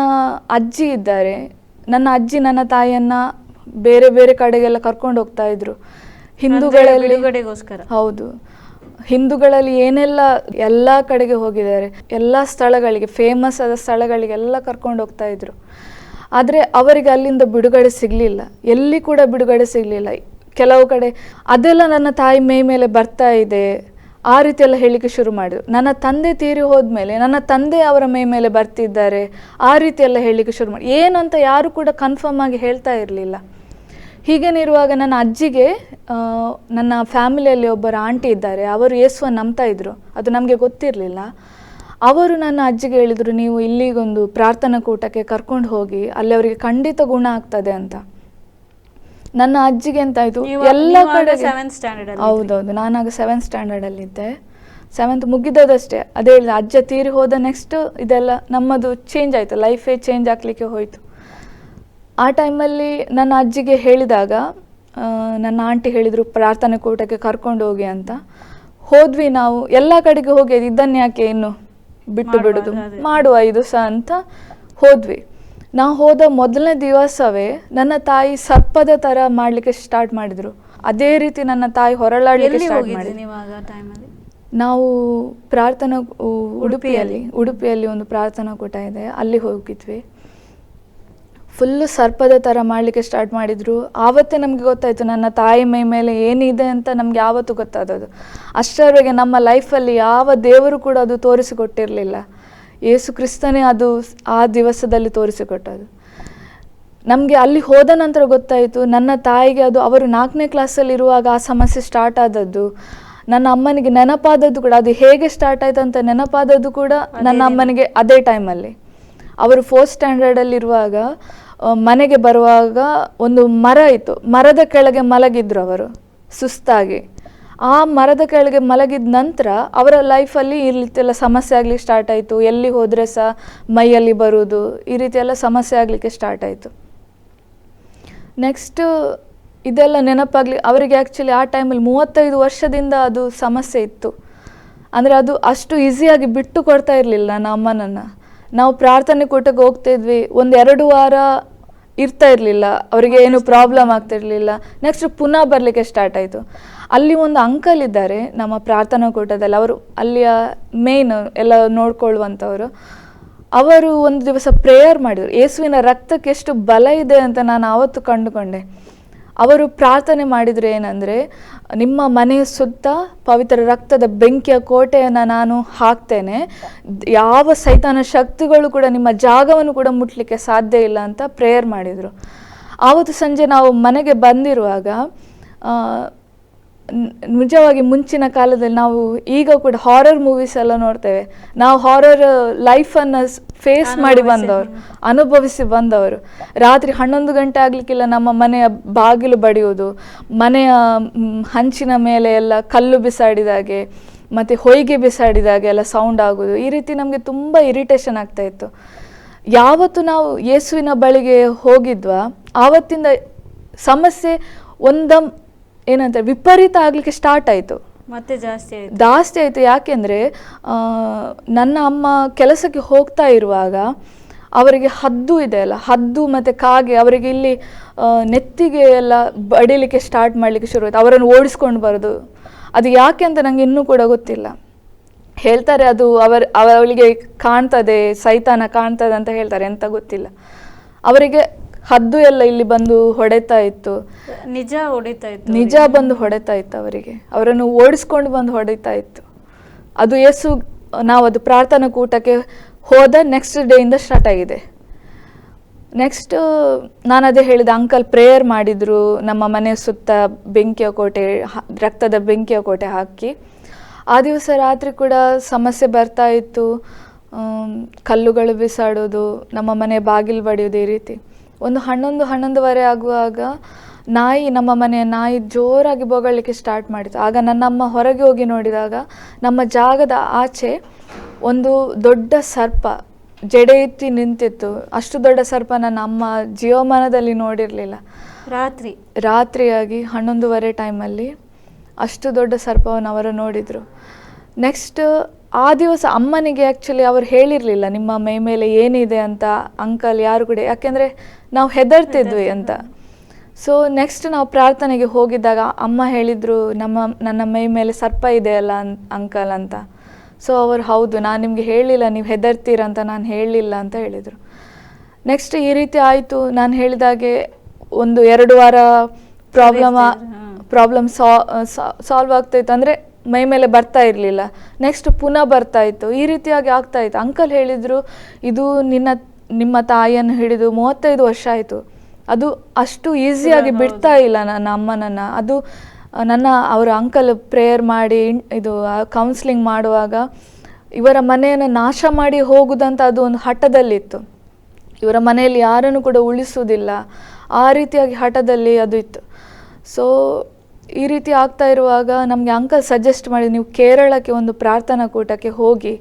ಅಜ್ಜಿ ಇದ್ದಾರೆ, ನನ್ನ ಅಜ್ಜಿ ನನ್ನ ತಾಯಿಯನ್ನು ಬೇರೆ ಬೇರೆ ಕಡೆಗೆಲ್ಲ ಕರ್ಕೊಂಡು ಹೋಗ್ತಾ ಇದ್ರು. ಹಿಂದೂಗಳಲ್ಲಿ, ಹೌದು, ಹಿಂದೂಗಳಲ್ಲಿ ಏನೆಲ್ಲ ಎಲ್ಲ ಕಡೆಗೆ ಹೋಗಿದ್ದಾರೆ, ಎಲ್ಲ ಸ್ಥಳಗಳಿಗೆ, ಫೇಮಸ್ ಆದ ಸ್ಥಳಗಳಿಗೆಲ್ಲ ಕರ್ಕೊಂಡು ಹೋಗ್ತಾ ಇದ್ರು. ಆದರೆ ಅವರಿಗೆ ಅಲ್ಲಿಂದ ಬಿಡುಗಡೆ ಸಿಗಲಿಲ್ಲ, ಎಲ್ಲಿ ಕೂಡ ಬಿಡುಗಡೆ ಸಿಗಲಿಲ್ಲ. ಕೆಲವು ಕಡೆ ಅದೆಲ್ಲ ನನ್ನ ತಾಯಿ ಮೈ ಮೇಲೆ ಬರ್ತಾ ಇದೆ, ಆ ರೀತಿಯೆಲ್ಲ ಹೇಳಲಿಕ್ಕೆ ಶುರು ಮಾಡಿದ್ರು. ನನ್ನ ತಂದೆ ತೀರಿ ಹೋದ್ಮೇಲೆ ನನ್ನ ತಂದೆ ಅವರ ಮೈ ಮೇಲೆ ಬರ್ತಿದ್ದಾರೆ, ಆ ರೀತಿಯೆಲ್ಲ ಹೇಳಲಿಕ್ಕೆ ಶುರು ಮಾಡಿ, ಏನಂತ ಯಾರು ಕೂಡ ಕನ್ಫರ್ಮ್ ಆಗಿ ಹೇಳ್ತಾ ಇರಲಿಲ್ಲ. ಹೀಗೇನಿರುವಾಗ ನನ್ನ ಅಜ್ಜಿಗೆ ನನ್ನ ಫ್ಯಾಮಿಲಿಯಲ್ಲಿ ಒಬ್ಬರು ಆಂಟಿ ಇದ್ದಾರೆ, ಅವರು ಯೇಸುವನ್ನು ನಂಬ್ತಾ ಇದ್ರು, ಅದು ನಮಗೆ ಗೊತ್ತಿರಲಿಲ್ಲ. ಅವರು ನನ್ನ ಅಜ್ಜಿಗೆ ಹೇಳಿದರು, ನೀವು ಇಲ್ಲಿಗೊಂದು ಪ್ರಾರ್ಥನಾ ಕೂಟಕ್ಕೆ ಕರ್ಕೊಂಡು ಹೋಗಿ, ಅಲ್ಲಿ ಅವರಿಗೆ ಖಂಡಿತ ಗುಣ ಆಗ್ತದೆ ಅಂತ. ನನ್ನ ಅಜ್ಜಿಗೆ ಎಂತಾಯಿತು, ಎಲ್ಲ ಕಡೆ ಹೌದೌದು, ನಾನಾಗ 7th ಸ್ಟ್ಯಾಂಡರ್ಡಲ್ಲಿದ್ದೆ. 7th ಮುಗಿದದಷ್ಟೇ. ಅದೇ ಹೇಳಿದೆ, ಅಜ್ಜ ತೀರಿ ಹೋದ ನೆಕ್ಸ್ಟ್ ಇದೆಲ್ಲ ನಮ್ಮದು ಚೇಂಜ್ ಆಯಿತು, ಲೈಫೇ ಚೇಂಜ್ ಆಗಲಿಕ್ಕೆ ಹೋಯಿತು. ಆ ಟೈಮಲ್ಲಿ ನನ್ನ ಅಜ್ಜಿಗೆ ಹೇಳಿದಾಗ ನನ್ನ ಆಂಟಿ ಹೇಳಿದರು ಪ್ರಾರ್ಥನೆ ಕೂಟಕ್ಕೆ ಕರ್ಕೊಂಡು ಹೋಗಿ ಅಂತ. ಹೋದ್ವಿ ನಾವು, ಎಲ್ಲ ಕಡೆಗೆ ಹೋಗಿ ಇದನ್ನು ಯಾಕೆ ಇನ್ನು ಬಿಟ್ಟು ಬಿಡೋದು, ಮಾಡುವ ಇದು ಸಹ ಅಂತ ಹೋದ್ವಿ. ನಾವು ಹೋದ ಮೊದಲನೇ ದಿವಸವೇ ನನ್ನ ತಾಯಿ ಸರ್ಪದ ಥರ ಮಾಡಲಿಕ್ಕೆ ಸ್ಟಾರ್ಟ್ ಮಾಡಿದರು. ಅದೇ ರೀತಿ ನನ್ನ ತಾಯಿ ಹೊರಳಾಡಲಿಕ್ಕೆ ಸ್ಟಾರ್ಟ್ ಮಾಡಿದ್ರು. ನಾವು ಪ್ರಾರ್ಥನಾ ಉಡುಪಿಯಲ್ಲಿ ಒಂದು ಪ್ರಾರ್ಥನಾ ಕೂಟ ಇದೆ, ಅಲ್ಲಿ ಹೋಗಿದ್ವಿ. ಫುಲ್ಲು ಸರ್ಪದ ಥರ ಮಾಡಲಿಕ್ಕೆ ಸ್ಟಾರ್ಟ್ ಮಾಡಿದರು. ಆವತ್ತೇ ನಮಗೆ ಗೊತ್ತಾಯಿತು ನನ್ನ ತಾಯಿ ಮೈ ಮೇಲೆ ಏನಿದೆ ಅಂತ. ನಮಗೆ ಆವತ್ತು ಗೊತ್ತಾದದು. ಅಷ್ಟರವರೆಗೆ ನಮ್ಮ ಲೈಫಲ್ಲಿ ಯಾವ ದೇವರು ಕೂಡ ಅದು ತೋರಿಸಿಕೊಟ್ಟಿರಲಿಲ್ಲ. ಯೇಸು ಕ್ರಿಸ್ತನೇ ಅದು ಆ ದಿವಸದಲ್ಲಿ ತೋರಿಸಿಕೊಟ್ಟದು ನಮಗೆ. ಅಲ್ಲಿ ಹೋದ ನಂತರ ಗೊತ್ತಾಯಿತು ನನ್ನ ತಾಯಿಗೆ ಅದು ಅವರು 4ನೇ ಕ್ಲಾಸಲ್ಲಿರುವಾಗ ಆ ಸಮಸ್ಯೆ ಸ್ಟಾರ್ಟ್ ಆದದ್ದು. ನನ್ನ ಅಮ್ಮನಿಗೆ ನೆನಪಾದದ್ದು ಕೂಡ, ಅದು ಹೇಗೆ ಸ್ಟಾರ್ಟ್ ಆಯ್ತು ಅಂತ ನೆನಪಾದದ್ದು ಕೂಡ ನನ್ನ ಅಮ್ಮನಿಗೆ ಅದೇ ಟೈಮಲ್ಲಿ. ಅವರು 4th ಸ್ಟ್ಯಾಂಡರ್ಡಲ್ಲಿರುವಾಗ ಮನೆಗೆ ಬರುವಾಗ ಒಂದು ಮರ ಇತ್ತು, ಮರದ ಕೆಳಗೆ ಮಲಗಿದ್ರು ಅವರು ಸುಸ್ತಾಗಿ. ಆ ಮರದ ಕೆಳಗೆ ಮಲಗಿದ ನಂತರ ಅವರ ಲೈಫಲ್ಲಿ ಈ ರೀತಿಯೆಲ್ಲ ಸಮಸ್ಯೆ ಆಗಲಿಕ್ಕೆ ಸ್ಟಾರ್ಟ್ ಆಯಿತು. ಎಲ್ಲಿ ಹೋದರೆ ಸಹ ಮೈಯಲ್ಲಿ ಬರುವುದು, ಈ ರೀತಿಯೆಲ್ಲ ಸಮಸ್ಯೆ ಆಗಲಿಕ್ಕೆ ಸ್ಟಾರ್ಟ್ ಆಯಿತು. ನೆಕ್ಸ್ಟು ಇದೆಲ್ಲ ನೆನಪಾಗಲಿ ಅವರಿಗೆ ಆ್ಯಕ್ಚುಲಿ ಆ ಟೈಮಲ್ಲಿ 35 ವರ್ಷದಿಂದ ಅದು ಸಮಸ್ಯೆ ಇತ್ತು. ಅಂದರೆ ಅದು ಅಷ್ಟು ಈಸಿಯಾಗಿ ಬಿಟ್ಟು ಕೊಡ್ತಾ ಇರಲಿಲ್ಲ ನನ್ನ ಅಮ್ಮನನ್ನು. ನಾವು ಪ್ರಾರ್ಥನೆ ಕೂಟಕ್ಕೆ ಹೋಗ್ತಿದ್ವಿ, 1-2 ವಾರ ಇರ್ತಾ ಇರಲಿಲ್ಲ, ಅವರಿಗೆ ಏನು ಪ್ರಾಬ್ಲಮ್ ಆಗ್ತಿರ್ಲಿಲ್ಲ. ನೆಕ್ಸ್ಟ್ ಪುನಃ ಬರಲಿಕ್ಕೆ ಸ್ಟಾರ್ಟ್ ಆಯಿತು. ಅಲ್ಲಿ ಒಂದು ಅಂಕಲ್ ಇದ್ದಾರೆ ನಮ್ಮ ಪ್ರಾರ್ಥನಾ ಕೂಟದಲ್ಲಿ, ಅವರು ಅಲ್ಲಿಯ ಮೇನ್ ಎಲ್ಲ ನೋಡ್ಕೊಳ್ಳುವಂಥವರು. ಅವರು ಒಂದು ದಿವಸ ಪ್ರೇಯರ್ ಮಾಡಿದರು. ಯೇಸುವಿನ ರಕ್ತಕ್ಕೆ ಎಷ್ಟು ಬಲ ಇದೆ ಅಂತ ನಾನು ಆವತ್ತು ಕಂಡುಕೊಂಡೆ. ಅವರು ಪ್ರಾರ್ಥನೆ ಮಾಡಿದರೆ ಏನಂದರೆ, ನಿಮ್ಮ ಮನೆಯ ಸುತ್ತ ಪವಿತ್ರ ರಕ್ತದ ಬೆಂಕಿಯ ಕೋಟೆಯನ್ನು ನಾನು ಹಾಕ್ತೇನೆ, ಯಾವ ಸೈತಾನ ಶಕ್ತಿಗಳು ಕೂಡ ನಿಮ್ಮ ಜಾಗವನ್ನು ಕೂಡ ಮುಟ್ಲಿಕ್ಕೆ ಸಾಧ್ಯ ಇಲ್ಲ ಅಂತ ಪ್ರೇಯರ್ ಮಾಡಿದರು. ಆವತ್ತು ಸಂಜೆ ನಾವು ಮನೆಗೆ ಬಂದಿರುವಾಗ ನಿಜವಾಗಿ ಮುಂಚಿನ ಕಾಲದಲ್ಲಿ ನಾವು ಈಗ ಕೂಡ ಹಾರರ್ ಮೂವೀಸ್ ಎಲ್ಲ ನೋಡ್ತೇವೆ. ನಾವು ಹಾರರ್ ಲೈಫನ್ನು ಫೇಸ್ ಮಾಡಿ ಬಂದವರು, ಅನುಭವಿಸಿ ಬಂದವರು. ರಾತ್ರಿ 11 ಗಂಟೆ ಆಗಲಿಕ್ಕಿಲ್ಲ ನಮ್ಮ ಮನೆಯ ಬಾಗಿಲು ಬಡಿಯೋದು, ಮನೆಯ ಹಂಚಿನ ಮೇಲೆ ಎಲ್ಲ ಕಲ್ಲು ಬಿಸಾಡಿದಾಗೆ ಮತ್ತು ಹೊಯ್ಗೆ ಬಿಸಾಡಿದಾಗೆ ಎಲ್ಲ ಸೌಂಡ್ ಆಗೋದು. ಈ ರೀತಿ ನಮಗೆ ತುಂಬ ಇರಿಟೇಷನ್ ಆಗ್ತಾಯಿತ್ತು. ಯಾವತ್ತು ನಾವು ಯೇಸುವಿನ ಬಳಿಗೆ ಹೋಗಿದ್ವಾ ಆವತ್ತಿಂದ ಸಮಸ್ಯೆ ಒಂದಂ ಏನಂತ ವಿಪರೀತ ಆಗಲಿಕ್ಕೆ ಸ್ಟಾರ್ಟ್ ಆಯಿತು, ಮತ್ತೆ ಜಾಸ್ತಿ ಆಯಿತು. ಯಾಕೆಂದರೆ ನನ್ನ ಅಮ್ಮ ಕೆಲಸಕ್ಕೆ ಹೋಗ್ತಾ ಇರುವಾಗ ಅವರಿಗೆ ಹದ್ದು ಇದೆ ಅಲ್ಲ, ಹದ್ದು ಮತ್ತು ಕಾಗೆ ಅವರಿಗೆ ಇಲ್ಲಿ ನೆತ್ತಿಗೆ ಎಲ್ಲ ಬಡಿಲಿಕ್ಕೆ ಸ್ಟಾರ್ಟ್ ಮಾಡಲಿಕ್ಕೆ ಶುರು ಆಯಿತು. ಅವರನ್ನು ಓಡಿಸ್ಕೊಂಡು ಬರೋದು. ಅದು ಯಾಕೆ ಅಂತ ನನಗೆ ಇನ್ನೂ ಕೂಡ ಗೊತ್ತಿಲ್ಲ. ಹೇಳ್ತಾರೆ ಅದು ಅವಳಿಗೆ ಕಾಣ್ತದೆ, ಸೈತಾನ ಕಾಣ್ತದೆ ಅಂತ ಹೇಳ್ತಾರೆ, ಎಂತ ಗೊತ್ತಿಲ್ಲ. ಅವರಿಗೆ ಹದ್ದು ಎಲ್ಲ ಇಲ್ಲಿ ಬಂದು ಹೊಡೆತಾ ಇತ್ತು, ನಿಜ ಬಂದು ಹೊಡೆತಾ ಇತ್ತು ಅವರಿಗೆ. ಅವರನ್ನು ಓಡಿಸ್ಕೊಂಡು ಬಂದು ಹೊಡಿತಾ ಇತ್ತು. ಅದು ಯೇಸು ನಾವು ಅದು ಪ್ರಾರ್ಥನಾ ಕೂಟಕ್ಕೆ ಹೋದ ನೆಕ್ಸ್ಟ್ ಡೇಯಿಂದ ಸ್ಟಾರ್ಟ್ ಆಗಿದೆ. ನೆಕ್ಸ್ಟು ನಾನು ಅದೇ ಹೇಳಿದೆ, ಅಂಕಲ್ ಪ್ರೇಯರ್ ಮಾಡಿದರು ನಮ್ಮ ಮನೆಯ ಸುತ್ತ ಬೆಂಕಿಯ ಕೋಟೆ, ರಕ್ತದ ಬೆಂಕಿಯ ಕೋಟೆ ಹಾಕಿ. ಆ ದಿವಸ ರಾತ್ರಿ ಕೂಡ ಸಮಸ್ಯೆ ಬರ್ತಾ ಇತ್ತು, ಕಲ್ಲುಗಳು ಬಿಸಾಡೋದು, ನಮ್ಮ ಮನೆ ಬಾಗಿಲು ಬಡಿಯೋದು, ಈ ರೀತಿ. ಒಂದು 11-11:30 ಆಗುವಾಗ ನಮ್ಮ ಮನೆಯ ನಾಯಿ ಜೋರಾಗಿ ಬೊಗಳಲಿಕ್ಕೆ ಸ್ಟಾರ್ಟ್ ಮಾಡಿತು. ಆಗ ನನ್ನಮ್ಮ ಹೊರಗೆ ಹೋಗಿ ನೋಡಿದಾಗ ನಮ್ಮ ಜಾಗದ ಆಚೆ ಒಂದು ದೊಡ್ಡ ಸರ್ಪ ಜಡೆ ಎತ್ತಿ ನಿಂತಿತ್ತು. ಅಷ್ಟು ದೊಡ್ಡ ಸರ್ಪ ನನ್ನ ಅಮ್ಮ ಜೀವಮಾನದಲ್ಲಿ ನೋಡಿರಲಿಲ್ಲ. ರಾತ್ರಿಯಾಗಿ 11:30 ಟೈಮಲ್ಲಿ ಅಷ್ಟು ದೊಡ್ಡ ಸರ್ಪವನ್ನು ಅವರು ನೋಡಿದರು. ನೆಕ್ಸ್ಟ್ ಆ ದಿವಸ ಅಮ್ಮನಿಗೆ ಆ್ಯಕ್ಚುಲಿ ಅವರು ಹೇಳಿರಲಿಲ್ಲ ನಿಮ್ಮ ಮೈ ಮೇಲೆ ಏನಿದೆ ಅಂತ, ಅಂಕಲ್ ಯಾರು ಕೂಡ, ಯಾಕೆಂದರೆ ನಾವು ಹೆದರ್ತಿದ್ವಿ ಅಂತ. ಸೊ ನೆಕ್ಸ್ಟ್ ನಾವು ಪ್ರಾರ್ಥನೆಗೆ ಹೋಗಿದ್ದಾಗ ಅಮ್ಮ ಹೇಳಿದರು, ನನ್ನ ಮೈ ಮೇಲೆ ಸರ್ಪ ಇದೆಯಲ್ಲ ಅಂಕಲ್ ಅಂತ. ಸೊ ಅವರು ಹೌದು, ನಾನು ನಿಮಗೆ ಹೇಳಿಲ್ಲ, ನೀವು ಹೆದರ್ತೀರಂತ ನಾನು ಹೇಳಲಿಲ್ಲ ಅಂತ ಹೇಳಿದರು. ನೆಕ್ಸ್ಟ್ ಈ ರೀತಿ ಆಯಿತು. ನಾನು ಹೇಳಿದಾಗೆ 1-2 ವಾರ ಪ್ರಾಬ್ಲಮ್ ಸಾಲ್ವ್ ಆಗ್ತಾಯಿತ್ತು. ಅಂದರೆ ಮೈ ಮೇಲೆ ಬರ್ತಾ ಇರಲಿಲ್ಲ, ನೆಕ್ಸ್ಟ್ ಪುನಃ ಬರ್ತಾಯಿತ್ತು, ಈ ರೀತಿಯಾಗಿ ಆಗ್ತಾಯಿತ್ತು. ಅಂಕಲ್ ಹೇಳಿದರು, ಇದು ನಿಮ್ಮ ತಾಯಿಯನ್ನು ಹಿಡಿದು 35 ವರ್ಷ ಆಯಿತು, ಅದು ಅಷ್ಟು ಈಸಿಯಾಗಿ ಬಿಡ್ತಾ ಇಲ್ಲ ನನ್ನ ಅಮ್ಮನನ್ನು. ಅದು ಅವರ ಅಂಕಲ್ ಪ್ರೇಯರ್ ಮಾಡಿ ಇದು ಕೌನ್ಸ್ಲಿಂಗ್ ಮಾಡುವಾಗ ಇವರ ಮನೆಯನ್ನು ನಾಶ ಮಾಡಿ ಹೋಗುದಂತ ಅದು ಒಂದು ಹಠದಲ್ಲಿತ್ತು. ಇವರ ಮನೆಯಲ್ಲಿ ಯಾರನ್ನು ಕೂಡ ಉಳಿಸುವುದಿಲ್ಲ, ಆ ರೀತಿಯಾಗಿ ಹಠದಲ್ಲಿ ಅದು ಇತ್ತು. ಸೊ ಈ ರೀತಿ ಆಗ್ತಾ ಇರುವಾಗ ನಮಗೆ ಅಂಕಲ್ ಸಜೆಸ್ಟ್ ಮಾಡಿ, ನೀವು ಕೇರಳಕ್ಕೆ ಒಂದು ಪ್ರಾರ್ಥನಾ ಕೂಟಕ್ಕೆ ಹೋಗಿ,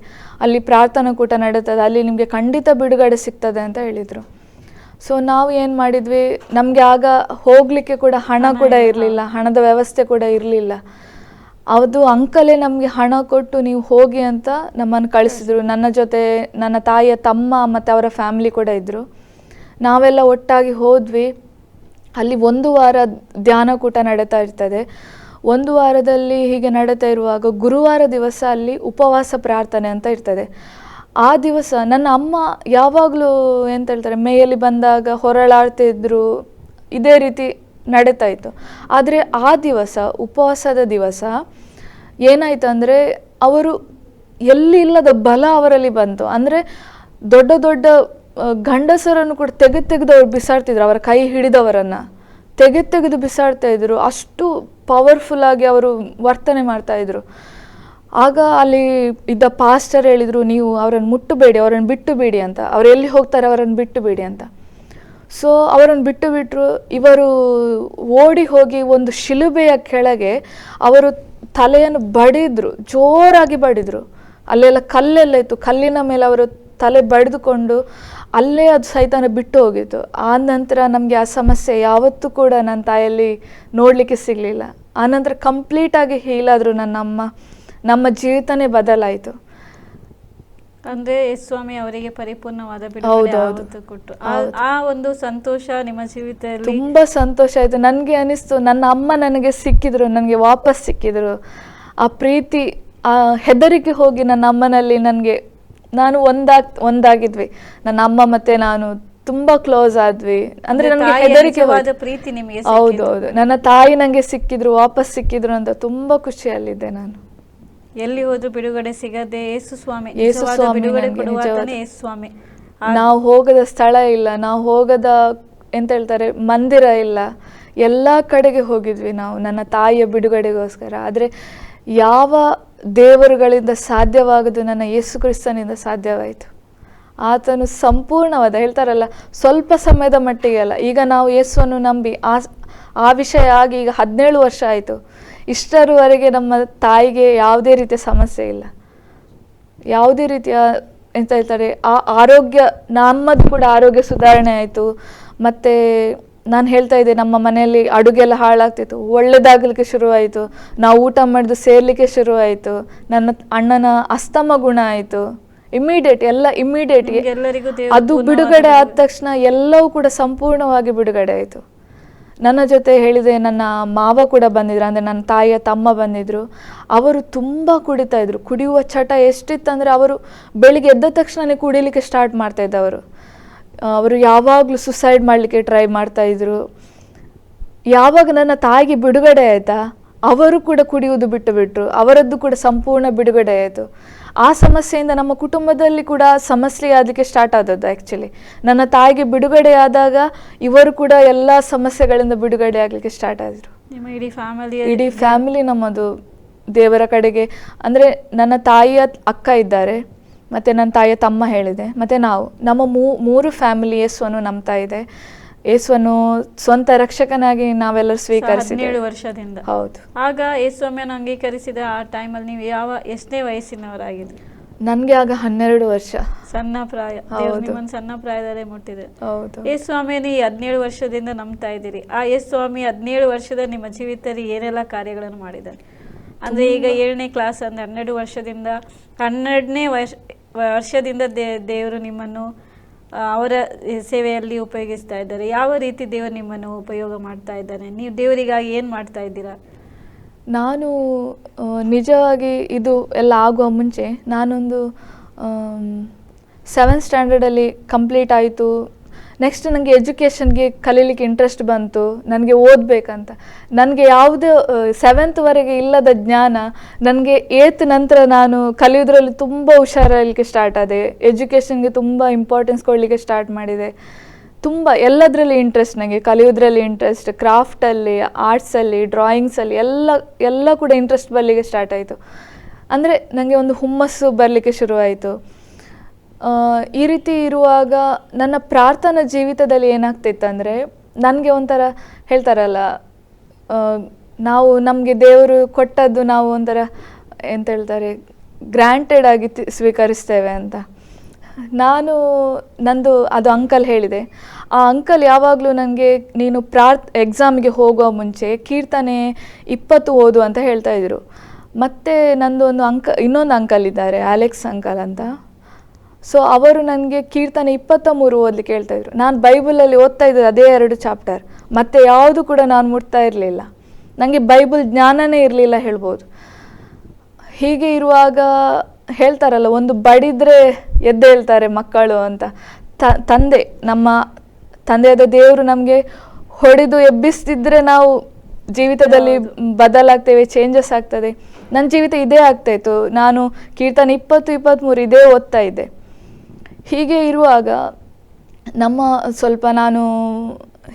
ಅಲ್ಲಿ ಪ್ರಾರ್ಥನಾ ಕೂಟ ನಡೀತದೆ, ಅಲ್ಲಿ ನಿಮಗೆ ಖಂಡಿತ ಬಿಡುಗಡೆ ಸಿಗ್ತದೆ ಅಂತ ಹೇಳಿದರು. ಸೊ ನಾವು ಏನು ಮಾಡಿದ್ವಿ, ನಮಗೆ ಆಗ ಹೋಗಲಿಕ್ಕೆ ಕೂಡ ಹಣ ಕೂಡ ಇರಲಿಲ್ಲ, ಹಣದ ವ್ಯವಸ್ಥೆ ಕೂಡ ಇರಲಿಲ್ಲ. ಅದು ಅಂಕಲೇ ನಮಗೆ ಹಣ ಕೊಟ್ಟು ನೀವು ಹೋಗಿ ಅಂತ ನಮ್ಮನ್ನು ಕಳಿಸಿದ್ರು. ನನ್ನ ಜೊತೆ ನನ್ನ ತಾಯಿಯ ತಮ್ಮ ಮತ್ತು ಅವರ ಫ್ಯಾಮಿಲಿ ಕೂಡ ಇದ್ದರು. ನಾವೆಲ್ಲ ಒಟ್ಟಾಗಿ ಹೋದ್ವಿ. ಅಲ್ಲಿ 1 ವಾರ ಧ್ಯಾನ ಕೂಟ ನಡೀತಾ ಇರ್ತದೆ. 1 ವಾರದಲ್ಲಿ ಹೀಗೆ ನಡೀತಾ ಇರುವಾಗ ಗುರುವಾರ ದಿವಸ ಅಲ್ಲಿ ಉಪವಾಸ ಪ್ರಾರ್ಥನೆ ಅಂತ ಇರ್ತದೆ. ಆ ದಿವಸ ನನ್ನ ಅಮ್ಮ ಯಾವಾಗಲೂ ಎಂತ ಹೇಳ್ತಾರೆ, ಮೇಯಲ್ಲಿ ಬಂದಾಗ ಹೊರಳಾಡ್ತಿದ್ರು, ಇದೇ ರೀತಿ ನಡೀತಾ ಇತ್ತು. ಆದರೆ ಆ ದಿವಸ, ಉಪವಾಸದ ದಿವಸ ಏನಾಯ್ತು ಅಂದರೆ, ಅವರು ಎಲ್ಲಿ ಇಲ್ಲದ ಬಲ ಅವರಲ್ಲಿ ಬಂತು. ಅಂದರೆ ದೊಡ್ಡ ದೊಡ್ಡ ಗಂಡಸರನ್ನು ಕೂಡ ತೆಗೆದು ಅವ್ರು ಬಿಸಾಡ್ತಿದ್ರು, ಅವರ ಕೈ ಹಿಡಿದವರನ್ನು ತೆಗೆದು ಬಿಸಾಡ್ತಾ ಇದ್ರು. ಅಷ್ಟು ಪವರ್ಫುಲ್ಲಾಗಿ ಅವರು ವರ್ತನೆ ಮಾಡ್ತಾಯಿದ್ರು. ಆಗ ಅಲ್ಲಿ ಇದ್ದ ಪಾಸ್ಟರ್ ಹೇಳಿದರು, ನೀವು ಅವರನ್ನು ಮುಟ್ಟಬೇಡಿ, ಅವರನ್ನು ಬಿಟ್ಟು ಬಿಡಿ ಅಂತ. ಅವ್ರು ಎಲ್ಲಿ ಹೋಗ್ತಾರೆ ಅವರನ್ನು ಬಿಟ್ಟು ಬಿಡಿ ಅಂತ. ಸೊ ಅವರನ್ನು ಬಿಟ್ಟರು. ಇವರು ಓಡಿ ಹೋಗಿ ಒಂದು ಶಿಲುಬೆಯ ಕೆಳಗೆ ಅವರು ತಲೆಯನ್ನು ಬಡಿದ್ರು, ಜೋರಾಗಿ ಬಡಿದರು. ಅಲ್ಲೆಲ್ಲ ಕಲ್ಲೆಲ್ಲ ಇತ್ತು, ಕಲ್ಲಿನ ಮೇಲೆ ಅವರು ತಲೆ ಬಡಿದುಕೊಂಡು ಅಲ್ಲೇ ಅದು ಸೈತಾನ ಬಿಟ್ಟು ಹೋಗಿತ್ತು. ಆ ನಂತರ ನಮಗೆ ಆ ಸಮಸ್ಯೆ ಯಾವತ್ತೂ ಕೂಡ ನನ್ನ ತಾಯಲ್ಲಿ ನೋಡಲಿಕ್ಕೆ ಸಿಗಲಿಲ್ಲ. ಆನಂತರ ಕಂಪ್ಲೀಟಾಗಿ ಹೀಲಾದರು ನನ್ನ ಅಮ್ಮ. ನಮ್ಮ ಜೀವಿತನೇ ಬದಲಾಯಿತು. ಅಂದ್ರೆ ಸ್ವಾಮಿ ಅವರಿಗೆ ಪರಿಪೂರ್ಣವಾದ ಬಿಡುಗಡೆ ಕೊಟ್ಟು ಆ ಒಂದು ಸಂತೋಷ ನಿಮ್ಮ ಜೀವಿತದಲ್ಲಿ ತುಂಬಾ ಸಂತೋಷ ಆಯ್ತು. ನನಗೆ ಅನಿಸ್ತು, ನನ್ನ ಅಮ್ಮ ನನಗೆ ಸಿಕ್ಕಿದ್ರು, ನನಗೆ ವಾಪಸ್ ಸಿಕ್ಕಿದ್ರು. ಆ ಪ್ರೀತಿ, ಆ ಹೆದರಿಕೆ ಹೋಗಿ ನನ್ನ ಅಮ್ಮನಲ್ಲಿ ನಾನು ಒಂದಾಗಿದ್ವಿ. ನನ್ನ ಅಮ್ಮ ಮತ್ತೆ ನಾನು ತುಂಬಾ ಕ್ಲೋಸ್ ಆದ್ವಿ. ಅಂದ್ರೆ ನನಗೆ ಹೆದರಿಕೆ, ಪ್ರೀತಿ ನಿಮಗೆ. ಹೌದೌದು, ನನ್ನ ತಾಯಿ ನಂಗೆ ಸಿಕ್ಕಿದ್ರು, ವಾಪಸ್ ಸಿಕ್ಕಿದ್ರು ಅಂತ ತುಂಬಾ ಖುಷಿಯಲ್ಲಿದ್ದೆ ನಾನು. ಎಲ್ಲಿ ಹೋದ್ರು ಬಿಡುಗಡೆ ಸಿಗದೆ ಯೇಸು ಸ್ವಾಮಿ ಬಿಡುಗಡೆ ಯೇಸು ಸ್ವಾಮಿ. ನಾವು ಹೋಗದ ಸ್ಥಳ ಇಲ್ಲ, ನಾವು ಹೋಗದ ಎಂತ ಹೇಳ್ತಾರೆ ಮಂದಿರ ಇಲ್ಲ, ಎಲ್ಲ ಕಡೆಗೆ ಹೋಗಿದ್ವಿ ನಾವು ನನ್ನ ತಾಯಿಯ ಬಿಡುಗಡೆಗೋಸ್ಕರ. ಆದರೆ ಯಾವ ದೇವರುಗಳಿಂದ ಸಾಧ್ಯವಾಗದು ನನ್ನ ಯೇಸು ಕ್ರಿಸ್ತನಿಂದ ಸಾಧ್ಯವಾಯಿತು. ಆತನು ಸಂಪೂರ್ಣವಾದ, ಹೇಳ್ತಾರಲ್ಲ, ಸ್ವಲ್ಪ ಸಮಯದ ಮಟ್ಟಿಗೆ ಅಲ್ಲ. ಈಗ ನಾವು ಯೇಸುವನ್ನು ನಂಬಿ ಆ ವಿಷಯ ಆಗಿ ಈಗ 17 ವರ್ಷ ಆಯಿತು. ಇಷ್ಟರವರೆಗೆ ನಮ್ಮ ತಾಯಿಗೆ ಯಾವುದೇ ರೀತಿಯ ಸಮಸ್ಯೆ ಇಲ್ಲ, ಯಾವುದೇ ರೀತಿಯ ಎಂತ ಹೇಳ್ತಾರೆ ಆ ಆರೋಗ್ಯ, ನಮ್ಮದು ಕೂಡ ಆರೋಗ್ಯ ಸುಧಾರಣೆ ಆಯಿತು. ಮತ್ತು ನಾನು ಹೇಳ್ತಾ ಇದ್ದೆ, ನಮ್ಮ ಮನೆಯಲ್ಲಿ ಅಡುಗೆಲ್ಲ ಹಾಳಾಗ್ತಿತ್ತು, ಒಳ್ಳೆದಾಗಲಿಕ್ಕೆ ಶುರುವಾಯಿತು. ನಾವು ಊಟ ಮಾಡಿದ್ದು ಸೇರ್ಲಿಕ್ಕೆ ಶುರುವಾಯಿತು. ನನ್ನ ಅಣ್ಣನ ಅಸ್ತಮ ಗುಣ ಆಯಿತು. ಇಮಿಡಿಯೇಟ್ ಅದು ಬಿಡುಗಡೆ ಆದ ತಕ್ಷಣ ಎಲ್ಲವೂ ಕೂಡ ಸಂಪೂರ್ಣವಾಗಿ ಬಿಡುಗಡೆ ಆಯಿತು. ನನ್ನ ಜೊತೆ ಹೇಳಿದೆ, ನನ್ನ ಮಾವ ಕೂಡ ಬಂದಿದ್ರು, ಅಂದರೆ ನನ್ನ ತಾಯಿಯ ತಮ್ಮ ಬಂದಿದ್ರು. ಅವರು ತುಂಬ ಕುಡಿತಾ ಇದ್ರು. ಕುಡಿಯುವ ಚಟ ಎಷ್ಟಿತ್ತಂದರೆ ಅವರು ಬೆಳಿಗ್ಗೆ ಎದ್ದ ತಕ್ಷಣವೇ ಕುಡಿಲಿಕ್ಕೆ ಸ್ಟಾರ್ಟ್ ಮಾಡ್ತಾ ಇದ್ದವರು. ಅವರು ಯಾವಾಗಲೂ ಸುಸೈಡ್ ಮಾಡಲಿಕ್ಕೆ ಟ್ರೈ ಮಾಡ್ತಾಯಿದ್ರು. ಯಾವಾಗ ನನ್ನ ತಾಯಿಗೆ ಬಿಡುಗಡೆ ಆಯಿತಾ, ಅವರು ಕೂಡ ಕುಡಿಯುವುದು ಬಿಟ್ಟರು. ಅವರದ್ದು ಕೂಡ ಸಂಪೂರ್ಣ ಬಿಡುಗಡೆ ಆಯಿತು. ಆ ಸಮಸ್ಯೆಯಿಂದ ನಮ್ಮ ಕುಟುಂಬದಲ್ಲಿ ಕೂಡ ಸಮಸ್ಯೆ ಆಗಲಿಕ್ಕೆ ಸ್ಟಾರ್ಟ್ ಆದದ್ದು. ಆ್ಯಕ್ಚುಲಿ ನನ್ನ ತಾಯಿಗೆ ಬಿಡುಗಡೆ ಆದಾಗ ಇವರು ಕೂಡ ಎಲ್ಲ ಸಮಸ್ಯೆಗಳಿಂದ ಬಿಡುಗಡೆ ಆಗಲಿಕ್ಕೆ ಸ್ಟಾರ್ಟ್ ಆದರು. ಇಡೀ ಫ್ಯಾಮಿಲಿ ನಮ್ಮದು ದೇವರ ಕಡೆಗೆ. ಅಂದರೆ ನನ್ನ ತಾಯಿಯ ಅಕ್ಕ ಇದ್ದಾರೆ, ಮತ್ತು ನನ್ನ ತಾಯಿಯ ತಮ್ಮ ಹೇಳಿದೆ, ಮತ್ತು ನಮ್ಮ ಮೂರು ಫ್ಯಾಮಿಲಿ ಯೇಸುವನ್ನು ನಂಬ್ತಾ ಇದೆ. ಯೇಸುವನ್ನು ಸ್ವಂತ ರಕ್ಷಕನಾಗಿ ನಾವೆಲ್ಲರೂ ಸ್ವೀಕರಿಸಿದ್ದೇವೆ 17 ವರ್ಷದಿಂದ. ಹೌದು. ಆಗ ಯೇಸುವನ್ನು ಅಂಗೀಕರಿಸಿದ ಆ ಟೈಮಲ್ಲಿ ನೀವು ಎಷ್ಟನೇ ವಯಸ್ಸಿನವರಾಗಿದ್ರಿ? ನನಗೆ ಆಗ 12 ವರ್ಷ. ಸಣ್ಣ ಪ್ರಾಯ. ನಿಮ್ಮನ್ನು ಸಣ್ಣ ಪ್ರಾಯದಲ್ಲೇ ಮುಟ್ಟಿದೆ. ಹೌದು. ಯೇಸುಸ್ವಾಮಿಯನ್ನು 17 ವರ್ಷದಿಂದ ನಂಬ್ತಾ ಇದ್ದೀರಿ. ಆ ಯೇಸುಸ್ವಾಮಿ 17 ವರ್ಷದ ನಿಮ್ಮ ಜೀವಿತದಲ್ಲಿ ಏನೆಲ್ಲ ಕಾರ್ಯಗಳನ್ನು ಮಾಡಿದ್ದಾರೆ? ಅಂದರೆ ಈಗ 7ನೇ ಕ್ಲಾಸ್ ಅಂದರೆ 12 ವರ್ಷದಿಂದ 12ನೇ ವರ್ಷದಿಂದ ದೇವರು ನಿಮ್ಮನ್ನು ಅವರ ಸೇವೆಯಲ್ಲಿ ಉಪಯೋಗಿಸ್ತಾ ಇದ್ದಾರೆ. ಯಾವ ರೀತಿ ದೇವರು ನಿಮ್ಮನ್ನು ಉಪಯೋಗ ಮಾಡ್ತಾ ಇದ್ದಾನೆ? ನೀವು ದೇವರಿಗಾಗಿ ಏನು ಮಾಡ್ತಾ ಇದ್ದೀರಾ? ನಾನು ನಿಜವಾಗಿ ಇದು ಎಲ್ಲ ಆಗುವ ಮುಂಚೆ ನಾನೊಂದು 7th ಸ್ಟ್ಯಾಂಡರ್ಡಲ್ಲಿ ಕಂಪ್ಲೀಟ್ ಆಯಿತು. ನೆಕ್ಸ್ಟ್ ನನಗೆ ಎಜುಕೇಷನ್ಗೆ ಕಲೀಲಿಕ್ಕೆ ಇಂಟ್ರೆಸ್ಟ್ ಬಂತು, ನನಗೆ ಓದಬೇಕಂತ. ನನಗೆ ಯಾವುದೇ 7thವರೆಗೆ ಇಲ್ಲದ ಜ್ಞಾನ ನನಗೆ 8th ನಂತರ ನಾನು ಕಲಿಯೋದ್ರಲ್ಲಿ ತುಂಬ ಹುಷಾರಾಗಲಿಕ್ಕೆ ಸ್ಟಾರ್ಟ್ ಆದೆ. ಎಜುಕೇಷನ್ಗೆ ತುಂಬ ಇಂಪಾರ್ಟೆನ್ಸ್ ಕೊಡಲಿಕ್ಕೆ ಸ್ಟಾರ್ಟ್ ಮಾಡಿದೆ. ತುಂಬ ಎಲ್ಲದರಲ್ಲಿ ಇಂಟ್ರೆಸ್ಟ್, ನನಗೆ ಕಲಿಯೋದ್ರಲ್ಲಿ ಇಂಟ್ರೆಸ್ಟ್, ಕ್ರಾಫ್ಟಲ್ಲಿ, ಆರ್ಟ್ಸಲ್ಲಿ, ಡ್ರಾಯಿಂಗ್ಸಲ್ಲಿ ಎಲ್ಲ ಕೂಡ ಇಂಟ್ರೆಸ್ಟ್ ಬರಲಿಕ್ಕೆ ಸ್ಟಾರ್ಟ್ ಆಯಿತು. ಅಂದರೆ ನನಗೆ ಒಂದು ಹುಮ್ಮಸ್ಸು ಬರಲಿಕ್ಕೆ ಶುರುವಾಯಿತು. ಈ ರೀತಿ ಇರುವಾಗ ನನ್ನ ಪ್ರಾರ್ಥನಾ ಜೀವಿತದಲ್ಲಿ ಏನಾಗ್ತಿತ್ತಂದರೆ, ನನಗೆ ಒಂಥರ ಹೇಳ್ತಾರಲ್ಲ, ನಮಗೆ ದೇವರು ಕೊಟ್ಟದ್ದು ನಾವು ಒಂಥರ ಎಂತ ಹೇಳ್ತಾರೆ, ಗ್ರ್ಯಾಂಟೆಡ್ ಆಗಿ ಸ್ವೀಕರಿಸ್ತೇವೆ ಅಂತ. ನಂದು ಅದು ಅಂಕಲ್ ಹೇಳಿದೆ. ಆ ಅಂಕಲ್ ಯಾವಾಗಲೂ ನನಗೆ ನೀನು ಎಕ್ಸಾಮಿಗೆ ಹೋಗೋ ಮುಂಚೆ ಕೀರ್ತನೆ 20 ಓದು ಅಂತ ಹೇಳ್ತಾಯಿದ್ರು. ಮತ್ತು ನಂದು ಇನ್ನೊಂದು ಅಂಕಲ್ ಇದ್ದಾರೆ, ಅಲೆಕ್ಸ್ ಅಂಕಲ್ ಅಂತ. ಸೊ ಅವರು ನನಗೆ ಕೀರ್ತನೆ 23 ಓದಲಿಕ್ಕೆ ಹೇಳ್ತಾಯಿದ್ರು. ನಾನು ಬೈಬಲಲ್ಲಿ ಓದ್ತಾ ಇದ್ದೆ ಅದೇ 2 ಚಾಪ್ಟರ್, ಮತ್ತು ಯಾವುದು ಕೂಡ ನಾನು ಮುಟ್ತಾ ಇರಲಿಲ್ಲ. ನನಗೆ ಬೈಬಲ್ ಜ್ಞಾನನೇ ಇರಲಿಲ್ಲ ಹೇಳ್ಬೋದು. ಹೀಗೆ ಇರುವಾಗ ಹೇಳ್ತಾರಲ್ಲ, ಒಂದು ಬಡಿದ್ರೆ ಎದ್ದೇಳ್ತಾರೆ ಮಕ್ಕಳು ಅಂತ. ನಮ್ಮ ತಂದೆಯಾದ ದೇವರು ನಮಗೆ ಹೊಡೆದು ಎಬ್ಬಿಸ್ತಿದ್ರೆ ನಾವು ಜೀವಿತದಲ್ಲಿ ಬದಲಾಗ್ತೇವೆ, ಚೇಂಜಸ್ ಆಗ್ತದೆ. ನನ್ನ ಜೀವಿತ ಇದೇ ಆಗ್ತಾಯಿತ್ತು. ನಾನು ಕೀರ್ತನೆ 20-23 ಇದೇ ಓದ್ತಾ ಇದ್ದೆ. ಹೀಗೆ ಇರುವಾಗ ನಾನು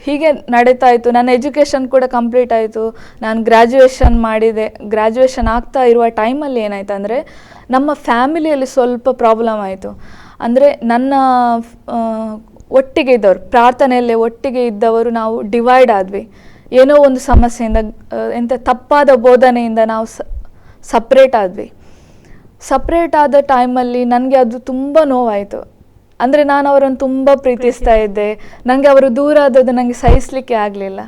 ಹೀಗೆ ನಡೀತಾ ಇತ್ತು. ನನ್ನ ಎಜುಕೇಷನ್ ಕೂಡ ಕಂಪ್ಲೀಟ್ ಆಯಿತು. ನಾನು ಗ್ರ್ಯಾಜುಯೇಷನ್ ಮಾಡಿದೆ. ಗ್ರ್ಯಾಜುಯೇಷನ್ ಆಗ್ತಾ ಇರುವ ಟೈಮಲ್ಲಿ ಏನಾಯ್ತು ಅಂದರೆ, ನಮ್ಮ ಫ್ಯಾಮಿಲಿಯಲ್ಲಿ ಸ್ವಲ್ಪ ಪ್ರಾಬ್ಲಮ್ ಆಯಿತು. ಅಂದರೆ ನನ್ನ ಒಟ್ಟಿಗೆ ಇದ್ದವರು, ಪ್ರಾರ್ಥನೆಯಲ್ಲೇ ಒಟ್ಟಿಗೆ ಇದ್ದವರು ನಾವು ಡಿವೈಡ್ ಆದ್ವಿ. ಏನೋ ಒಂದು ಸಮಸ್ಯೆಯಿಂದ, ತಪ್ಪಾದ ಬೋಧನೆಯಿಂದ ನಾವು ಸಪ್ರೇಟ್ ಆದ್ವಿ. ಸಪ್ರೇಟ್ ಆದ ಟೈಮಲ್ಲಿ ನನಗೆ ಅದು ತುಂಬ ನೋವಾಯಿತು. ಅಂದರೆ ನಾನು ಅವರನ್ನು ತುಂಬ ಪ್ರೀತಿಸ್ತಾ ಇದ್ದೆ. ನನಗೆ ಅವರು ದೂರ ಆದದ್ದು ನನಗೆ ಸಹಿಸಲಿಕ್ಕೆ ಆಗಲಿಲ್ಲ.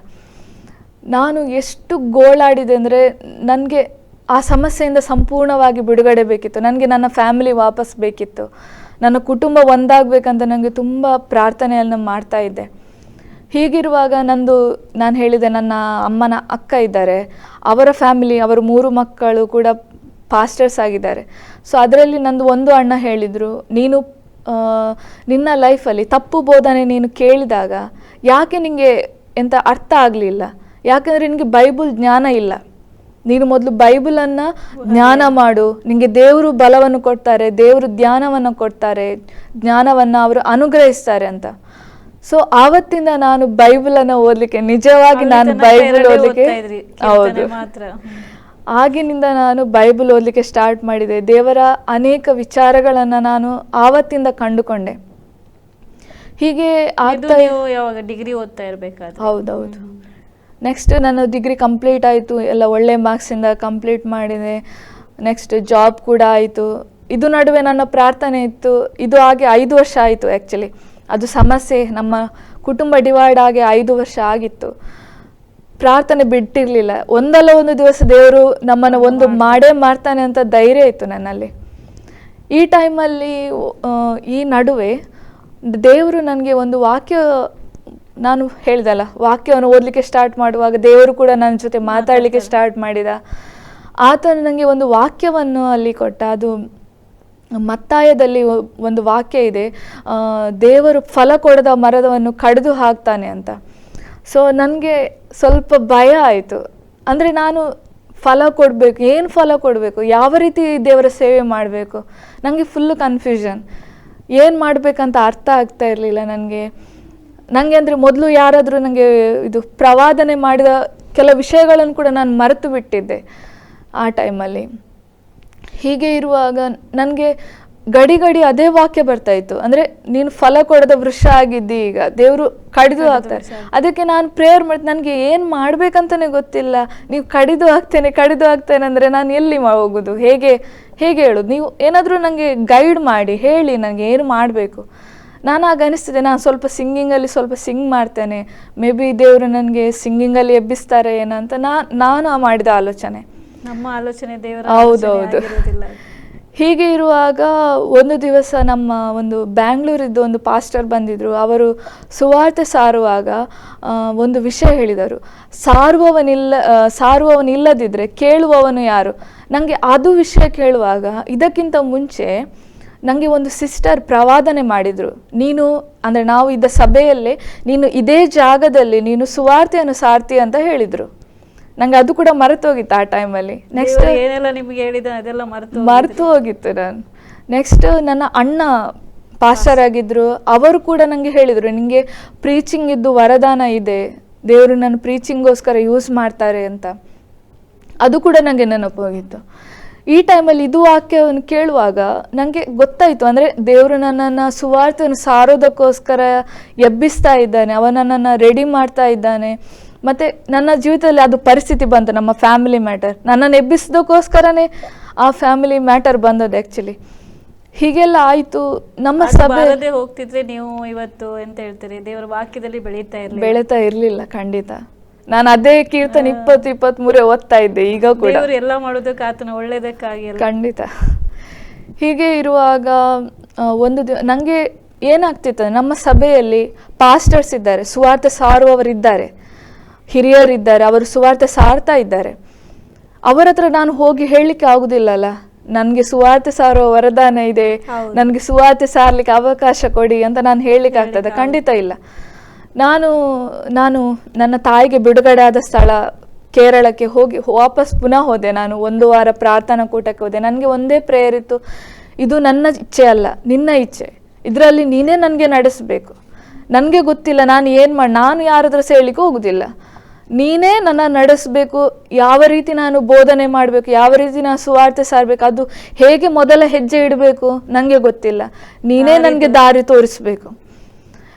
ನಾನು ಎಷ್ಟು ಗೋಳಾಡಿದೆ ಅಂದರೆ, ನನಗೆ ಆ ಸಮಸ್ಯೆಯಿಂದ ಸಂಪೂರ್ಣವಾಗಿ ಬಿಡುಗಡೆ ಬೇಕಿತ್ತು. ನನಗೆ ನನ್ನ ಫ್ಯಾಮಿಲಿ ವಾಪಸ್ ಬೇಕಿತ್ತು. ನನ್ನ ಕುಟುಂಬ ಒಂದಾಗಬೇಕಂತ ನನಗೆ ತುಂಬ ಪ್ರಾರ್ಥನೆಯನ್ನು ಮಾಡ್ತಾ ಇದ್ದೆ. ಹೀಗಿರುವಾಗ ನಾನು ಹೇಳಿದೆ, ನನ್ನ ಅಮ್ಮನ ಅಕ್ಕ ಇದ್ದಾರೆ, ಅವರ ಫ್ಯಾಮಿಲಿ, ಅವರು 3 ಮಕ್ಕಳು ಕೂಡ ಪಾಸ್ಟರ್ಸ್ ಆಗಿದ್ದಾರೆ. ಸೊ ಅದರಲ್ಲಿ ಒಂದು ಅಣ್ಣ ಹೇಳಿದರು, ನಿನ್ನ ಲೈಫಲ್ಲಿ ತಪ್ಪು ಬೋಧನೆ ನೀನು ಕೇಳಿದಾಗ ಯಾಕೆ ನಿನಗೆ ಅರ್ಥ ಆಗಲಿಲ್ಲ? ಯಾಕಂದರೆ ನಿನಗೆ ಬೈಬಲ್ ಜ್ಞಾನ ಇಲ್ಲ. ನೀನು ಮೊದಲು ಬೈಬಲನ್ನು ಜ್ಞಾನ ಮಾಡು. ನಿನಗೆ ದೇವರು ಬಲವನ್ನು ಕೊಡ್ತಾರೆ, ದೇವರು ಜ್ಞಾನವನ್ನು ಕೊಡ್ತಾರೆ, ಜ್ಞಾನವನ್ನು ಅವರು ಅನುಗ್ರಹಿಸ್ತಾರೆ ಅಂತ. ಸೊ ಆವತ್ತಿಂದ ನಾನು ಬೈಬಲನ್ನು ಓದಲಿಕ್ಕೆ, ನಿಜವಾಗಿ ನಾನು ಬೈಬಲ್ ಓದಲಿಕ್ಕೆ, ಹೌದು, ಆಗಿನಿಂದ ನಾನು ಬೈಬಲ್ ಓದಲಿಕ್ಕೆ ಸ್ಟಾರ್ಟ್ ಮಾಡಿದೆ. ದೇವರ ಅನೇಕ ವಿಚಾರಗಳನ್ನು ನಾನು ಆವತ್ತಿಂದ ಕಂಡುಕೊಂಡೆ. ಹೀಗೆ ಯಾವಾಗ ಡಿಗ್ರಿ ಓದ್ತಾ ಇರಬೇಕಾದ್ರೆ? ಹೌದೌದು. ನೆಕ್ಸ್ಟ್ ನನ್ನ ಡಿಗ್ರಿ ಕಂಪ್ಲೀಟ್ ಆಯಿತು, ಎಲ್ಲ ಒಳ್ಳೆ ಮಾರ್ಕ್ಸಿಂದ ಕಂಪ್ಲೀಟ್ ಮಾಡಿದೆ. ನೆಕ್ಸ್ಟ್ ಜಾಬ್ ಕೂಡ ಆಯಿತು. ಇದು ನಡುವೆ ನನ್ನ ಪ್ರಾರ್ಥನೆ ಇತ್ತು. ಇದು ಹಾಗೆ 5 ವರ್ಷ ಆಯಿತು. ಆ್ಯಕ್ಚುಲಿ ಅದು ಸಮಸ್ಯೆ, ನಮ್ಮ ಕುಟುಂಬ ಡಿವೈಡ್ ಆಗಿ 5 ವರ್ಷ ಆಗಿತ್ತು. ಪ್ರಾರ್ಥನೆ ಬಿಟ್ಟಿರಲಿಲ್ಲ. ಒಂದಲ್ಲ ಒಂದು ದಿವಸ ದೇವರು ನಮ್ಮನ್ನು ಒಂದು ಮಾಡೇ ಮಾಡ್ತಾನೆ ಅಂತ ಧೈರ್ಯ ಇತ್ತು ನನ್ನಲ್ಲಿ. ಈ ಟೈಮಲ್ಲಿ ಈ ನಡುವೆ ದೇವರು ನನಗೆ ಒಂದು ನಾನು ಹೇಳಿದಲ್ಲ, ವಾಕ್ಯವನ್ನು ಓದಲಿಕ್ಕೆ ಸ್ಟಾರ್ಟ್ ಮಾಡುವಾಗ ದೇವರು ಕೂಡ ನನ್ನ ಜೊತೆ ಮಾತಾಡಲಿಕ್ಕೆ ಸ್ಟಾರ್ಟ್ ಮಾಡಿದ. ಆತನು ನನಗೆ ಒಂದು ವಾಕ್ಯವನ್ನು ಅಲ್ಲಿ ಕೊಟ್ಟ. ಅದು ಮತ್ತಾಯದಲ್ಲಿ ಒಂದು ವಾಕ್ಯ ಇದೆ, ದೇವರು ಫಲ ಕೊಡದ ಮರವನ್ನು ಕಡಿದು ಹಾಕ್ತಾನೆ ಅಂತ. ಸೊ ನನಗೆ ಸ್ವಲ್ಪ ಭಯ ಆಯಿತು. ಅಂದರೆ ನಾನು ಫಲ ಕೊಡಬೇಕು, ಏನು ಫಲ ಕೊಡಬೇಕು, ಯಾವ ರೀತಿ ದೇವರ ಸೇವೆ ಮಾಡಬೇಕು, ನನಗೆ ಫುಲ್ಲು ಕನ್ಫ್ಯೂಷನ್. ಏನು ಮಾಡಬೇಕಂತ ಅರ್ಥ ಆಗ್ತಾ ಇರಲಿಲ್ಲ ನನಗೆ. ಅಂದರೆ ಮೊದಲು ಯಾರಾದರೂ ನನಗೆ ಇದು ಪ್ರವಾದನೆ ಮಾಡಿದ ಕೆಲವು ವಿಷಯಗಳನ್ನು ಕೂಡ ನಾನು ಮರೆತು ಬಿಟ್ಟಿದ್ದೆ ಆ ಟೈಮಲ್ಲಿ. ಹೀಗೆ ಇರುವಾಗ ನನಗೆ ಗಡಿ ಅದೇ ವಾಕ್ಯ ಬರ್ತಾಯಿತ್ತು. ಅಂದರೆ ನೀನು ಫಲ ಕೊಡದ ವೃಕ್ಷ ಆಗಿದ್ದಿ, ಈಗ ದೇವರು ಕಡಿದು ಹಾಕ್ತಾರೆ. ಅದಕ್ಕೆ ನಾನು ಪ್ರೇಯರ್ ನನಗೆ ಏನು ಮಾಡಬೇಕಂತಲೇ ಗೊತ್ತಿಲ್ಲ. ನೀವು ಕಡಿದು ಹಾಕ್ತೇನೆ ಅಂದರೆ ನಾನು ಎಲ್ಲಿ ಹೋಗೋದು, ಹೇಗೆ ಹೇಳೋದು? ನೀವು ಏನಾದರೂ ನನಗೆ ಗೈಡ್ ಮಾಡಿ ಹೇಳಿ, ನನಗೆ ಏನು ಮಾಡಬೇಕು. ನಾನು ಆಗ ಅನಿಸ್ತಿದೆ, ನಾನು ಸ್ವಲ್ಪ ಸಿಂಗಿಂಗಲ್ಲಿ ಸ್ವಲ್ಪ ಸಿಂಗ್ ಮಾಡ್ತೇನೆ, ಮೇ ಬಿ ದೇವರು ನನಗೆ ಸಿಂಗಿಂಗಲ್ಲಿ ಎಬ್ಬಿಸ್ತಾರೆ ಏನಂತ ನಾನು ಮಾಡಿದ ಆಲೋಚನೆ. ನಮ್ಮ ಆಲೋಚನೆ ದೇವರ ಹೌದೌದು. ಹೀಗೆ ಇರುವಾಗ ಒಂದು ದಿವಸ ಒಂದು ಬ್ಯಾಂಗ್ಳೂರಿದ್ದು ಒಂದು ಪಾಸ್ಟರ್ ಬಂದಿದ್ದರು. ಅವರು ಸುವಾರ್ತೆ ಸಾರುವಾಗ ಒಂದು ವಿಷಯ ಹೇಳಿದರು, ಸಾರುವವನಿಲ್ಲದಿದ್ದರೆ ಕೇಳುವವನು ಯಾರು? ನನಗೆ ಅದು ವಿಷಯ ಕೇಳುವಾಗ, ಇದಕ್ಕಿಂತ ಮುಂಚೆ ನನಗೆ ಒಂದು ಸಿಸ್ಟರ್ ಪ್ರವಾದನೆ ಮಾಡಿದರು. ನಾವು ಇದ್ದ ಸಭೆಯಲ್ಲೇ ನೀನು ಇದೇ ಜಾಗದಲ್ಲಿ ನೀನು ಸುವಾರ್ತೆಯನ್ನು ಸಾರ್ತಿ ಅಂತ ಹೇಳಿದರು. ನಂಗೆ ಅದು ಕೂಡ ಮರೆತೋಗಿತ್ತು ಆ ಟೈಮಲ್ಲಿ. ನೆಕ್ಸ್ಟ್ ಏನೆಲ್ಲ ನಿಮಗೆ ಹೇಳಿದ ಅದೆಲ್ಲ ಮರೆತು ಹೋಗಿತ್ತು ನಾನು. ನೆಕ್ಸ್ಟ್ ನನ್ನ ಅಣ್ಣ ಪಾಸ್ಟರ್ ಆಗಿದ್ದರು. ಅವರು ಕೂಡ ನನಗೆ ಹೇಳಿದರು, ನಿಮಗೆ ಪ್ರೀಚಿಂಗ್ ಇದ್ದು ವರದಾನ ಇದೆ, ದೇವರು ನನ್ನ ಪ್ರೀಚಿಂಗೋಸ್ಕರ ಯೂಸ್ ಮಾಡ್ತಾರೆ ಅಂತ. ಅದು ಕೂಡ ನನಗೆ ನೆನಪು ಹೋಗಿತ್ತು. ಈ ಟೈಮಲ್ಲಿ ಇದು ವಾಕ್ಯವನ್ನು ಕೇಳುವಾಗ ನನಗೆ ಗೊತ್ತಾಯಿತು, ಅಂದರೆ ದೇವರು ನನ್ನನ್ನು ಸುವಾರ್ತೆಯನ್ನು ಸಾರೋದಕ್ಕೋಸ್ಕರ ಎಬ್ಬಿಸ್ತಾ ಇದ್ದಾನೆ, ಅವನನ್ನು ರೆಡಿ ಮಾಡ್ತಾ ಇದ್ದಾನೆ. ಮತ್ತು ನನ್ನ ಜೀವಿತದಲ್ಲಿ ಅದು ಪರಿಸ್ಥಿತಿ ಬಂತು, ನಮ್ಮ ಫ್ಯಾಮಿಲಿ ಮ್ಯಾಟರ್ ನನ್ನನ್ನು ಎಬ್ಬಿಸೋದಕ್ಕೋಸ್ಕರನೇ ಆ ಫ್ಯಾಮಿಲಿ ಮ್ಯಾಟರ್ ಬಂದದ್ದು ಆ್ಯಕ್ಚುಲಿ. ಹೀಗೆಲ್ಲ ಆಯಿತು. ನಮ್ಮ ಸಭೆ ಹೋಗ್ತಿದ್ರೆ ನೀವು ಇವತ್ತು ಎಂತ ಹೇಳ್ತೀರಿ, ದೇವರ ವಾಕ್ಯದಲ್ಲಿ ಬೆಳೀತಾ ಇರಲಿಲ್ಲ. ಖಂಡಿತ ನಾನು ಅದೇ ಕೀರ್ತನೆ 20-23 ಓದ್ತಾ ಇದ್ದೆ ಈಗ ಕೂಡ. ಎಲ್ಲ ಮಾಡೋದಕ್ಕೆ ಆತನ ಒಳ್ಳೇದಕ್ಕಾಗಿ. ಖಂಡಿತ. ಹೀಗೆ ಇರುವಾಗ ಒಂದು ನನಗೆ ಏನಾಗ್ತಿತ್ತು, ನಮ್ಮ ಸಭೆಯಲ್ಲಿ ಪಾಸ್ಟರ್ಸ್ ಇದ್ದಾರೆ, ಸುವಾರ್ತೆ ಸಾರುವವರಿದ್ದಾರೆ, ಹಿರಿಯರಿದ್ದಾರೆ, ಅವರು ಸುವಾರ್ತೆ ಸಾರ್ತಾ ಇದ್ದಾರೆ. ಅವರ ಹತ್ರ ನಾನು ಹೋಗಿ ಹೇಳಲಿಕ್ಕೆ ಆಗುದಿಲ್ಲಲ್ಲ, ನನಗೆ ಸುವಾರ್ತೆ ಸಾರುವ ವರದಾನ ಇದೆ, ನನಗೆ ಸುವಾರ್ತೆ ಸಾರ್ಲಿಕ್ಕೆ ಅವಕಾಶ ಕೊಡಿ ಅಂತ ನಾನು ಹೇಳಲಿಕ್ಕೆ ಆಗ್ತದೆ? ಖಂಡಿತ ಇಲ್ಲ. ನಾನು ನನ್ನ ತಾಯಿಗೆ ಬಿಡುಗಡೆ ಆದ ಸ್ಥಳ ಕೇರಳಕ್ಕೆ ಹೋಗಿ ವಾಪಸ್ ಪುನಃ ಹೋದೆ. ನಾನು 1 ವಾರ ಪ್ರಾರ್ಥನಾ ಕೂಟಕ್ಕೆ ಹೋದೆ. ನನಗೆ ಒಂದೇ ಪ್ರೇಯರ್ ಇತ್ತು, ಇದು ನನ್ನ ಇಚ್ಛೆ ಅಲ್ಲ, ನಿನ್ನ ಇಚ್ಛೆ, ಇದರಲ್ಲಿ ನೀನೇ ನನಗೆ ನಡೆಸಬೇಕು. ನನಗೆ ಗೊತ್ತಿಲ್ಲ ನಾನು ಏನು ನಾನು ಯಾರಾದ್ರೂ ಹೇಳಲಿಕ್ಕೆ ಹೋಗುದಿಲ್ಲ, ನೀನೇ ನನ್ನ ನಡೆಸಬೇಕು. ಯಾವ ರೀತಿ ನಾನು ಬೋಧನೆ ಮಾಡಬೇಕು, ಯಾವ ರೀತಿ ನಾನು ಸುವಾರ್ತೆ ಸಾರಬೇಕು, ಅದು ಹೇಗೆ ಮೊದಲ ಹೆಜ್ಜೆ ಇಡಬೇಕು ನನಗೆ ಗೊತ್ತಿಲ್ಲ, ನೀನೇ ನನಗೆ ದಾರಿ ತೋರಿಸ್ಬೇಕು.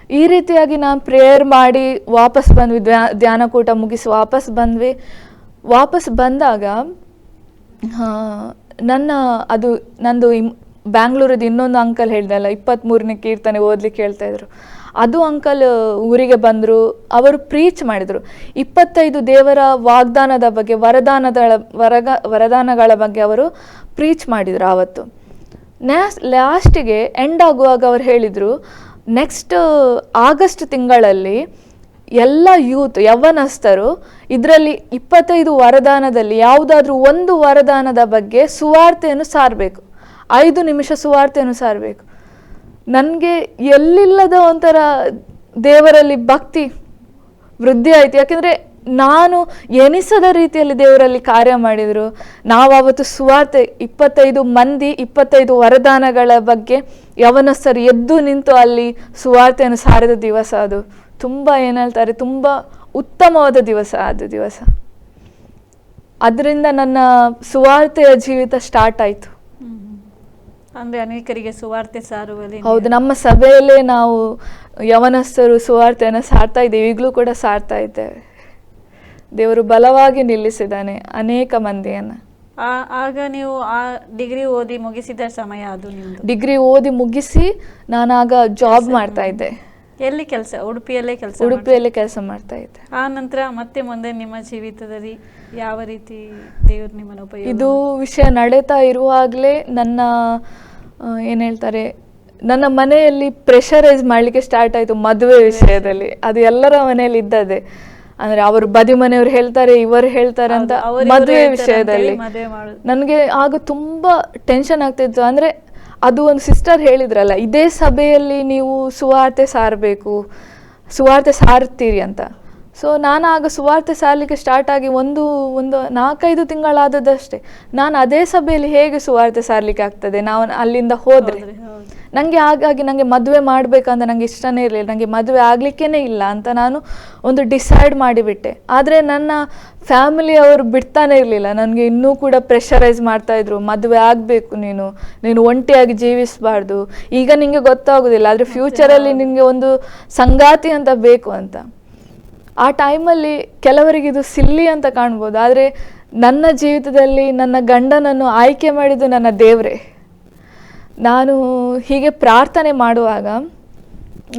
ಈ ರೀತಿಯಾಗಿ ನಾನು ಪ್ರೇಯರ್ ಮಾಡಿ ವಾಪಸ್ ಬಂದ್ವಿ. ಧ್ಯಾನಕೂಟ ಮುಗಿಸಿ ವಾಪಸ್ ಬಂದ್ವಿ. ವಾಪಸ್ ಬಂದಾಗ ನಂದು ಬ್ಯಾಂಗ್ಳೂರದ್ದು ಇನ್ನೊಂದು ಅಂಕಲ್ ಹೇಳ್ದಲ್ಲ, 23ನೇ ಕೀರ್ತನೆ ಓದ್ಲಿಕ್ಕೆ ಹೇಳ್ತಾ ಇದ್ರು. ಅದು ಅಂಕಲ್ ಊರಿಗೆ ಬಂದರು. ಅವರು ಪ್ರೀಚ್ ಮಾಡಿದರು 25 ದೇವರ ವಾಗ್ದಾನದ ಬಗ್ಗೆ, ವರದಾನಗಳ ಬಗ್ಗೆ ಅವರು ಪ್ರೀಚ್ ಮಾಡಿದರು ಆವತ್ತು. ಲಾಸ್ಟಿಗೆ ಎಂಡ್ ಆಗುವಾಗ ಅವರು ಹೇಳಿದರು, ನೆಕ್ಸ್ಟ್ ಆಗಸ್ಟ್ ತಿಂಗಳಲ್ಲಿ ಎಲ್ಲ ಯೌವನಸ್ಥರು ಇದರಲ್ಲಿ 25 ವರದಾನದಲ್ಲಿ ಯಾವುದಾದ್ರೂ ಒಂದು ವರದಾನದ ಬಗ್ಗೆ ಸುವಾರ್ತೆಯನ್ನು ಸಾರಬೇಕು, 5 ನಿಮಿಷ ಸುವಾರ್ತೆಯನ್ನು ಸಾರಬೇಕು. ನನಗೆ ಎಲ್ಲಿಲ್ಲದ ಒಂಥರ ದೇವರಲ್ಲಿ ಭಕ್ತಿ ವೃದ್ಧಿ ಆಯಿತು. ಯಾಕೆಂದರೆ ನಾನು ಎನಿಸದ ರೀತಿಯಲ್ಲಿ ದೇವರಲ್ಲಿ ಕಾರ್ಯ ಮಾಡಿದರು. ನಾವತ್ತು ಸುವಾರ್ತೆ 25 ಮಂದಿ 25 ವರದಾನಗಳ ಬಗ್ಗೆ ಯವನಸ್ಥರು ಎದ್ದು ನಿಂತು ಅಲ್ಲಿ ಸುವಾರ್ತೆಯನ್ನು ಸಾರಿದ ದಿವಸ ಅದು ತುಂಬ ಏನು ಹೇಳ್ತಾರೆ, ತುಂಬ ಉತ್ತಮವಾದ ದಿವಸ ಅದು ದಿವಸ. ಅದರಿಂದ ನನ್ನ ಸುವಾರ್ತೆಯ ಜೀವಿತ ಸ್ಟಾರ್ಟ್ ಆಯಿತು. ಅಂದರೆ ಅನೇಕರಿಗೆ ಸುವಾರ್ತೆ ಸಾರುವಲ್ಲಿ. ಹೌದು, ನಮ್ಮ ಸಭೆಯಲ್ಲೇ ನಾವು ಯವನಸ್ಥರು ಸುವಾರ್ತೆಯನ್ನು ಸಾರ್ತಾ ಇದ್ದೇವೆ, ಈಗಲೂ ಕೂಡ ಸಾರ್ತಾ ಇದ್ದೇವೆ. ದೇವರು ಬಲವಾಗಿ ನಿಲ್ಲಿಸಿದ್ದಾನೆ ಅನೇಕ ಮಂದಿಯನ್ನು. ಆಗ ನೀವು ಆ ಡಿಗ್ರಿ ಓದಿ ಮುಗಿಸಿದ ಸಮಯ ಅದು ನಿಮ್ಮದು? ಡಿಗ್ರಿ ಓದಿ ಮುಗಿಸಿ ನಾನಾಗ ಜಾಬ್ ಮಾಡ್ತಾ ಇದ್ದೆ. ಎಲ್ಲಿ ಕೆಲಸ? ಉಡುಪಿಯಲ್ಲೇ ಕೆಲಸ? ಉಡುಪಿಯಲ್ಲೇ ಕೆಲಸ ಮಾಡ್ತಾ ಇದ್ದೆ. ಆ ನಂತರ ಮತ್ತೆ ಮುಂದೆ ನಿಮ್ಮ ಜೀವಿತದಲ್ಲಿ ಯಾವ ರೀತಿ ದೇವರು ನಿಮ್ಮನ್ನು ಉಪಯೋಗ? ಇದು ವಿಷಯ ನಡೀತಾ ಇರುವಾಗಲೇ ನನ್ನ ಏನು ಹೇಳ್ತಾರೆ, ನನ್ನ ಮನೆಯಲ್ಲಿ ಪ್ರೆಷರೈಸ್ ಮಾಡಲಿಕ್ಕೆ ಸ್ಟಾರ್ಟ್ ಆಯಿತು ಮದುವೆ ವಿಷಯದಲ್ಲಿ. ಅದು ಎಲ್ಲರ ಮನೆಯಲ್ಲಿ ಇದ್ದದೆ, ಅಂದರೆ ಅವರು ಬದಿ ಮನೆಯವರು ಹೇಳ್ತಾರೆ, ಇವರು ಹೇಳ್ತಾರೆ ಅಂತ. ಮದುವೆ ವಿಷಯದಲ್ಲಿ ನನಗೆ ಆಗ ತುಂಬ ಟೆನ್ಷನ್ ಆಗ್ತಿತ್ತು. ಅಂದರೆ ಅದು ಒಂದು ಸಿಸ್ಟರ್ ಹೇಳಿದ್ರಲ್ಲ, ಇದೇ ಸಭೆಯಲ್ಲಿ ನೀವು ಸುವಾರ್ತೆ ಸಾರಬೇಕು, ಸುವಾರ್ತೆ ಸಾರ್ತೀರಿ ಅಂತ. ಸೊ ನಾನು ಆಗ ಸುವಾರ್ತೆ ಸಾರಲಿಕ್ಕೆ ಸ್ಟಾರ್ಟ್ ಆಗಿ ಒಂದು 4-5 ತಿಂಗಳಾದದಷ್ಟೇ. ನಾನು ಅದೇ ಸಭೆಯಲ್ಲಿ ಹೇಗೆ ಸುವಾರ್ತೆ ಸಾರಲಿಕ್ಕೆ ಆಗ್ತದೆ, ನಾವು ಅಲ್ಲಿಂದ ಹೋದರೆ? ನನಗೆ ಹಾಗಾಗಿ ನನಗೆ ಮದುವೆ ಮಾಡಬೇಕಂತ ನನಗೆ ಇಷ್ಟನೇ ಇರಲಿಲ್ಲ, ನನಗೆ ಮದುವೆ ಆಗಲಿಕ್ಕೇ ಇಲ್ಲ ಅಂತ ನಾನು ಒಂದು ಡಿಸೈಡ್ ಮಾಡಿಬಿಟ್ಟೆ. ಆದರೆ ನನ್ನ ಫ್ಯಾಮಿಲಿಯವರು ಬಿಡ್ತಾನೆ ಇರಲಿಲ್ಲ, ನನಗೆ ಇನ್ನೂ ಕೂಡ ಪ್ರೆಷರೈಸ್ ಮಾಡ್ತಾಯಿದ್ರು, ಮದುವೆ ಆಗಬೇಕು, ನೀನು ಒಂಟಿಯಾಗಿ ಜೀವಿಸಬಾರ್ದು, ಈಗ ನಿನಗೆ ಗೊತ್ತಾಗೋದಿಲ್ಲ, ಆದರೆ ಫ್ಯೂಚರಲ್ಲಿ ನಿನಗೆ ಒಂದು ಸಂಗಾತಿ ಅಂತ ಬೇಕು ಅಂತ. ಆ ಟೈಮಲ್ಲಿ ಕೆಲವರಿಗೆ ಇದು ಸಿಲ್ಲಿ ಅಂತ ಕಾಣ್ಬೋದು, ಆದರೆ ನನ್ನ ಜೀವಿತದಲ್ಲಿ ನನ್ನ ಗಂಡನನ್ನು ಆಯ್ಕೆ ಮಾಡಿದ್ದು ನನ್ನ ದೇವರೇ. ನಾನು ಹೀಗೆ ಪ್ರಾರ್ಥನೆ ಮಾಡುವಾಗ